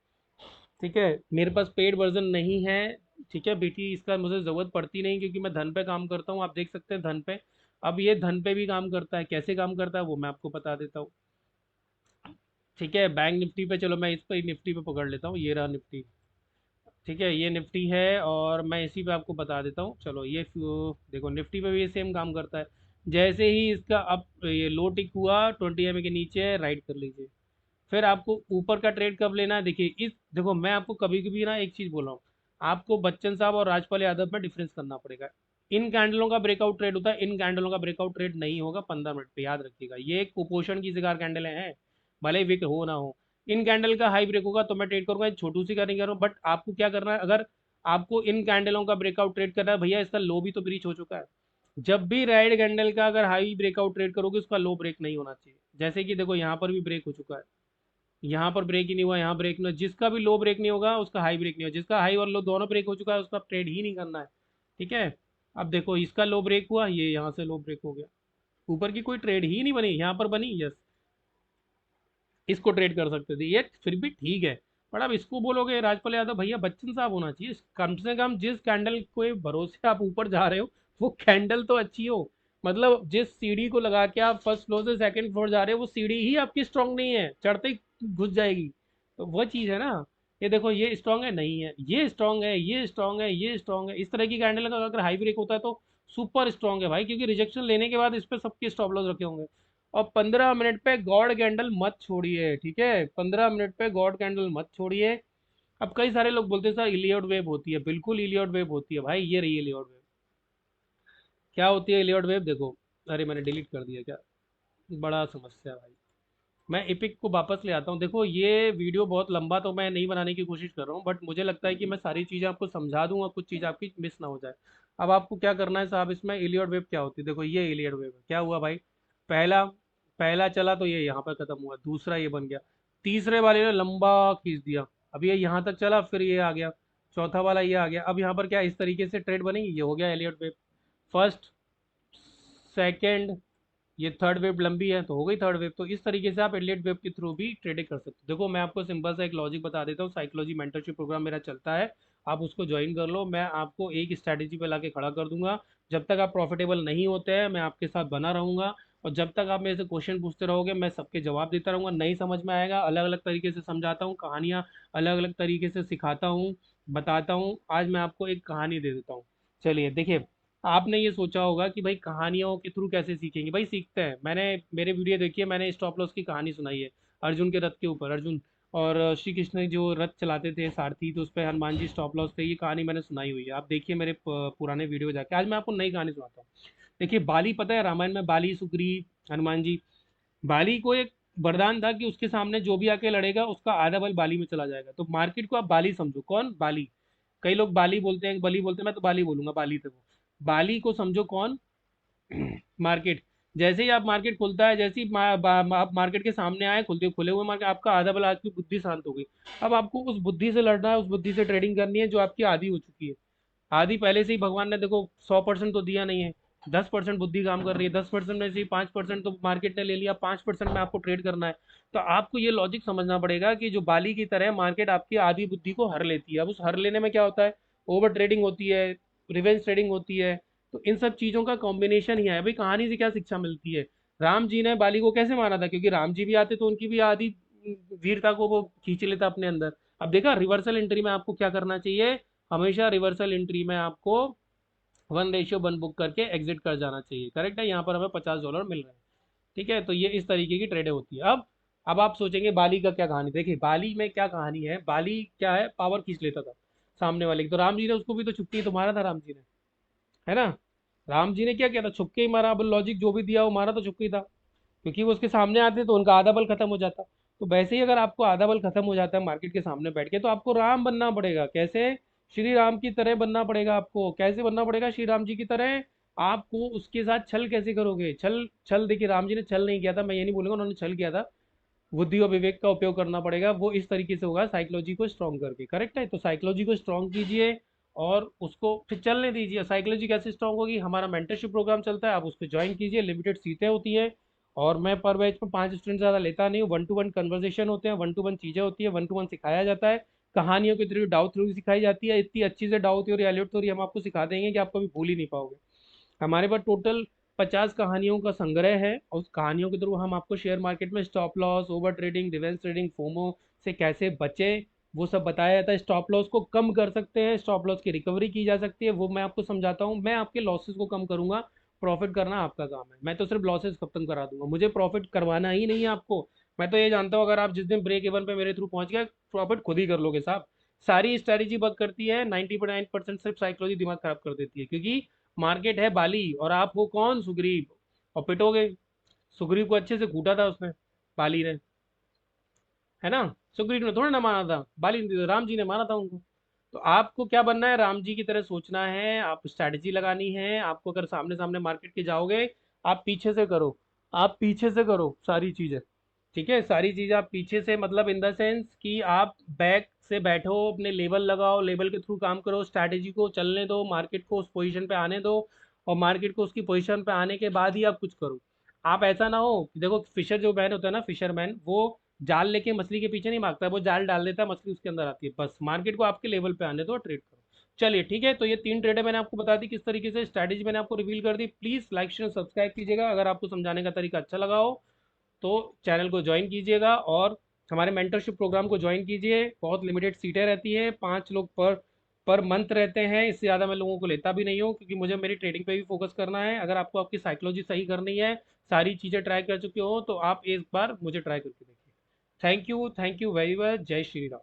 ठीक है। मेरे पास पेड वर्जन नहीं है, ठीक है बेटी, इसका मुझे ज़रूरत पड़ती नहीं क्योंकि मैं धन पे काम करता हूँ, आप देख सकते हैं धन पे। अब ये धन पे भी काम करता है, कैसे काम करता है वो मैं आपको बता देता हूँ, ठीक है। बैंक निफ्टी पे, चलो मैं इस पर निफ्टी पे पकड़ लेता हूँ, ये रहा निफ्टी, ठीक है, ये निफ्टी है और मैं इसी पे आपको बता देता हूँ, चलो ये देखो निफ्टी पे भी ये सेम काम करता है। जैसे ही इसका अब ये लो टिक हुआ 20 MA के नीचे, राइट कर लीजिए। फिर आपको ऊपर का ट्रेड कब लेना है, देखिए इस देखो मैं आपको कभी कभी ना एक चीज़ बोल रहा हूँ, आपको बच्चन साहब और राजपाल यादव में डिफरेंस करना पड़ेगा। इन कैंडलों का ब्रेकआउट ट्रेड होता है, इन कैंडलों का ब्रेकआउट ट्रेड नहीं होगा 15 मिनट पे, याद रखिएगा, ये एक कुपोषण की शिकार कैंडलें हैं, भले विक हो ना हो। इन कैंडल का हाई ब्रेक होगा तो मैं ट्रेड करूंगा, छोटू सी का नहीं कर रहा हूँ, बट आपको क्या करना है, अगर आपको इन कैंडलों का ब्रेकआउट ट्रेड करना है, भैया इसका लो भी तो ब्रीच हो चुका है। जब भी रेड कैंडल का अगर हाई ब्रेकआउट ट्रेड करोगे उसका लो ब्रेक नहीं होना चाहिए, जैसे कि देखो यहाँ पर भी ब्रेक हो चुका है, यहाँ पर ब्रेक ही नहीं हुआ, यहाँ ब्रेक नहीं हुआ, जिसका भी लो ब्रेक नहीं होगा उसका हाई ब्रेक नहीं होगा, जिसका हाई और लो दोनों ब्रेक हो चुका है उसका ट्रेड ही नहीं करना है, ठीक है। अब देखो इसका लो ब्रेक हुआ, ये यहाँ से लो ब्रेक हो गया, ऊपर की कोई ट्रेड ही नहीं बनी, यहाँ पर बनी, यस, इसको ट्रेड कर सकते थे ये, फिर भी ठीक है। पर अब इसको बोलोगे राजपाल यादव, भैया बच्चन साहब होना चाहिए, कम से कम जिस कैंडल के भरोसे आप ऊपर जा रहे हो वो कैंडल तो अच्छी हो, मतलब जिस सीढ़ी को लगा के आप फर्स्ट फ्लोर से सेकंड फ्लोर जा रहे हो वो सीढ़ी ही आपकी स्ट्रांग नहीं है, चढ़ते ही घुस जाएगी, तो वो चीज़ है ना। ये देखो ये स्ट्रांग है, नहीं है, ये स्ट्रांग है, ये स्ट्रांग है, ये स्ट्रांग है, इस तरह की कैंडल का अगर हाई ब्रेक होता है तो सुपर स्ट्रांग है भाई, क्योंकि रिजेक्शन लेने के बाद इस पर सबके स्टॉप लॉस रखे होंगे। और 15 मिनट पे गॉड कैंडल मत छोड़िए, ठीक है, 15 मिनट पे गॉड कैंडल मत छोड़िए। अब कई सारे लोग बोलते हैं सर इलियड वेव होती है, बिल्कुल इलियड वेव होती है भाई, ये रही इलियड वेव। क्या होती है इलियड वेव, देखो, अरे मैंने डिलीट कर दिया क्या, बड़ा समस्या है भाई। मैं एपिक को वापस ले आता हूँ। देखो ये वीडियो बहुत लंबा तो मैं नहीं बनाने की कोशिश कर रहा हूँ, बट मुझे लगता है कि मैं सारी चीज़ें आपको समझा दूंगा, कुछ चीज़ आपकी मिस ना हो जाए। अब आपको क्या करना है साहब, इसमें इलियड वेव क्या होती है। देखो ये इलियड वेव है, क्या हुआ भाई, पहला पहला चला तो ये यहाँ पर खत्म हुआ, दूसरा ये बन गया, तीसरे वाले ने लंबा खींच दिया, अब ये यहाँ तक चला, फिर ये आ गया, चौथा वाला ये आ गया। अब यहाँ पर क्या इस तरीके से ट्रेड बनेगी, ये हो गया एलियड वेव। फर्स्ट, सेकंड, ये थर्ड वेव लंबी है तो हो गई थर्ड वेव। तो इस तरीके से आप एलियट वेव के थ्रू भी ट्रेडिंग कर सकते हो। देखो मैं आपको सिंपल सा एक लॉजिक बता देता हूँ, साइकोलॉजी मेंटरशिप प्रोग्राम मेरा चलता है, आप उसको ज्वाइन कर लो। मैं आपको एक स्ट्रैटेजी पे लाके खड़ा कर दूंगा, जब तक आप प्रॉफिटेबल नहीं होते हैं मैं आपके साथ बना रहूंगा, और जब तक आप मेरे से क्वेश्चन पूछते रहोगे मैं सबके जवाब देता रहूंगा। नहीं समझ में आएगा, अलग अलग तरीके से समझाता हूँ, कहानियाँ अलग अलग तरीके से सिखाता हूँ, बताता हूँ। आज मैं आपको एक कहानी दे देता हूँ। चलिए देखिए, आपने ये सोचा होगा कि भाई कहानियों के थ्रू कैसे सीखेंगे। भाई सीखते हैं, मैंने मेरे वीडियो देखिए, मैंने स्टॉप लॉस की कहानी सुनाई है, अर्जुन के रथ के ऊपर। अर्जुन और श्री कृष्ण जो रथ चलाते थे सारथी, तो उस पर हनुमान जी स्टॉप लॉस थे, ये कहानी मैंने सुनाई हुई है। आप देखिए मेरे पुराने वीडियो जाके। आज मैं आपको नई कहानी सुनाता हूँ। देखिए बाली, पता है रामायण में बाली, सुग्रीव, हनुमान जी, बाली को एक वरदान था कि उसके सामने जो भी आके लड़ेगा उसका आधा बल बाली में चला जाएगा। तो मार्केट को आप बाली समझो, कौन, बाली। कई लोग बाली बोलते हैं, बली बोलते हैं, मैं तो बाली बोलूंगा, बाली थे वो। बाली को समझो कौन, मार्केट। जैसे ही आप मार्केट खुलता है, जैसे ही आप मार्केट के सामने आए, खुलते खुले हुए मार्केट, आपका आधा बल, आपकी बुद्धि शांत हो गई। अब आपको उस बुद्धि से लड़ना है, उस बुद्धि से ट्रेडिंग करनी है जो आपकी आधी हो चुकी है। आधी पहले से ही भगवान ने देखो 100% तो दिया नहीं है, 10% बुद्धि काम कर रही है, 10% में से 5% तो मार्केट ने ले लिया, 5% में आपको ट्रेड करना है। तो आपको ये लॉजिक समझना पड़ेगा कि जो बाली की तरह मार्केट आपकी आधी बुद्धि को हर लेती है। अब उस हर लेने में क्या होता है, ओवर ट्रेडिंग होती है, रिवेंज ट्रेडिंग होती है। तो इन सब चीज़ों का कॉम्बिनेशन ही है। अभी कहानी से क्या शिक्षा मिलती है, राम जी ने बाली को कैसे मारा था, क्योंकि राम जी भी आते तो उनकी भी आधी वीरता को वो खींच लेता अपने अंदर। अब देखा रिवर्सल एंट्री में आपको क्या करना चाहिए, हमेशा रिवर्सल एंट्री में आपको 1:1 बुक करके एग्जिट कर जाना चाहिए। करेक्ट है, यहाँ पर हमें $50 मिल रहे हैं। ठीक है, तो ये इस तरीके की ट्रेडें होती है। अब आप सोचेंगे बाली का क्या कहानी। देखिए बाली में क्या कहानी है, बाली क्या है, पावर खींच लेता था सामने वाले की। तो राम जी ने उसको भी तो छुपके ही तो मारा था, राम जी ने, है ना। राम जी ने क्या किया था, छुपके ही मारा। अब लॉजिक जो भी दिया वो मारा तो छुपके ही था, क्योंकि वो उसके सामने आते तो उनका आधा बल खत्म हो जाता। तो वैसे ही अगर आपको आधा बल खत्म हो जाता है मार्केट के सामने बैठ के, तो आपको राम बनना पड़ेगा। कैसे, श्री राम की तरह बनना पड़ेगा आपको। कैसे बनना पड़ेगा, श्री राम जी की तरह। आपको उसके साथ छल कैसे करोगे, छल छल देखिए राम जी ने छल नहीं किया था, मैं ये नहीं बोलूंगा उन्होंने छल किया था, बुद्धि और विवेक का उपयोग करना पड़ेगा। वो इस तरीके से होगा, साइकोलॉजी को स्ट्रॉन्ग करके। करेक्ट है, तो साइकोलॉजी को स्ट्रॉन्ग कीजिए और उसको फिर चलने दीजिए। साइकोलॉजी कैसे स्ट्रॉन्ग होगी, हमारा मेंटरशिप प्रोग्राम चलता है, आप उसको ज्वाइन कीजिए। लिमिटेड सीटें होती हैं, और मैं पर बैच में 5 स्टूडेंट ज़्यादा लेता नहीं हूँ। 1-to-1 कन्वर्सेशन होते हैं, 1-to-1 चीज़ें होती है, 1-to-1 सिखाया जाता है। कहानियों के थ्रू, डाउ थ्योरी सिखाई जाती है। इतनी अच्छी से डाउ थ्योरी, एलियट थ्योरी हम आपको सिखा देंगे कि आप कभी भूल ही नहीं पाओगे। हमारे पास टोटल 50 कहानियों का संग्रह है, और उस कहानियों के थ्रू हम आपको शेयर मार्केट में stop loss, over trading, revenge trading, FOMO से कैसे बचे, वो सब बताया जाता है। स्टॉप लॉस को कम कर सकते हैं, स्टॉप लॉस की रिकवरी की जा सकती है, वो मैं आपको समझाता हूँ। मैं आपके लॉसेस को कम करूंगा, प्रॉफिट करना आपका काम है। मैं तो सिर्फ लॉसेस खत्म करा दूंगा, मुझे प्रॉफिट करवाना ही नहीं है आपको। मैं तो ये जानता हूँ, अगर आप जिस दिन ब्रेक इवन पे मेरे थ्रू पहुंच गए, प्रॉफिट खुद ही कर लोगे साहब। सारी स्ट्रैटेजी वर्क करती है, 99% सिर्फ साइकोलॉजी दिमाग खराब कर देती है। क्योंकि मार्केट है बाली और आप हो कौन, सुग्रीव, और पिटोगे। सुग्रीव को अच्छे से कूटा था उसने, बाली ने, है ना। सुग्रीव ने थोड़ा ना मारा था, बाली ने, राम जी ने मारा था उनको। तो आपको क्या बनना है, राम जी की तरह सोचना है, आप स्ट्रैटेजी लगानी है। आपको अगर सामने सामने मार्केट के जाओगे, आप पीछे से करो, आप पीछे से करो सारी चीजें। ठीक है, सारी चीजें आप पीछे से, मतलब इन द सेंस कि आप बैक से बैठो, अपने लेवल लगाओ, लेवल के थ्रू काम करो, स्ट्रैटेजी को चलने दो, मार्केट को उस पोजीशन पे आने दो, और मार्केट को उसकी पोजीशन पे आने के बाद ही आप कुछ करो। आप ऐसा ना हो कि देखो फिशर जो मैन होता है ना, फिशरमैन, वो जाल लेके मछली के पीछे नहीं भागता है, वो जाल डाल देता है, मछली उसके अंदर आती है। बस मार्केट को आपके लेवल पे आने दो, ट्रेड करो। चलिए ठीक है, तो ये 3 ट्रेडें मैंने आपको बता दी किस तरीके से, स्ट्रैटेजी मैंने आपको रिवील कर दी। प्लीज़ लाइक शेयर सब्सक्राइब कीजिएगा, अगर आपको समझाने का तरीका अच्छा लगा हो तो चैनल को ज्वाइन कीजिएगा, और हमारे मेंटरशिप प्रोग्राम को ज्वाइन कीजिए। बहुत लिमिटेड सीटें रहती हैं, 5 लोग पर मंथ रहते हैं, इससे ज़्यादा मैं लोगों को लेता भी नहीं हूँ, क्योंकि मुझे मेरी ट्रेडिंग पे भी फोकस करना है। अगर आपको आपकी साइकोलॉजी सही करनी है, सारी चीज़ें ट्राई कर चुके हो, तो आप एक बार मुझे ट्राई करके देखिए। Thank you very much. जय श्री राम।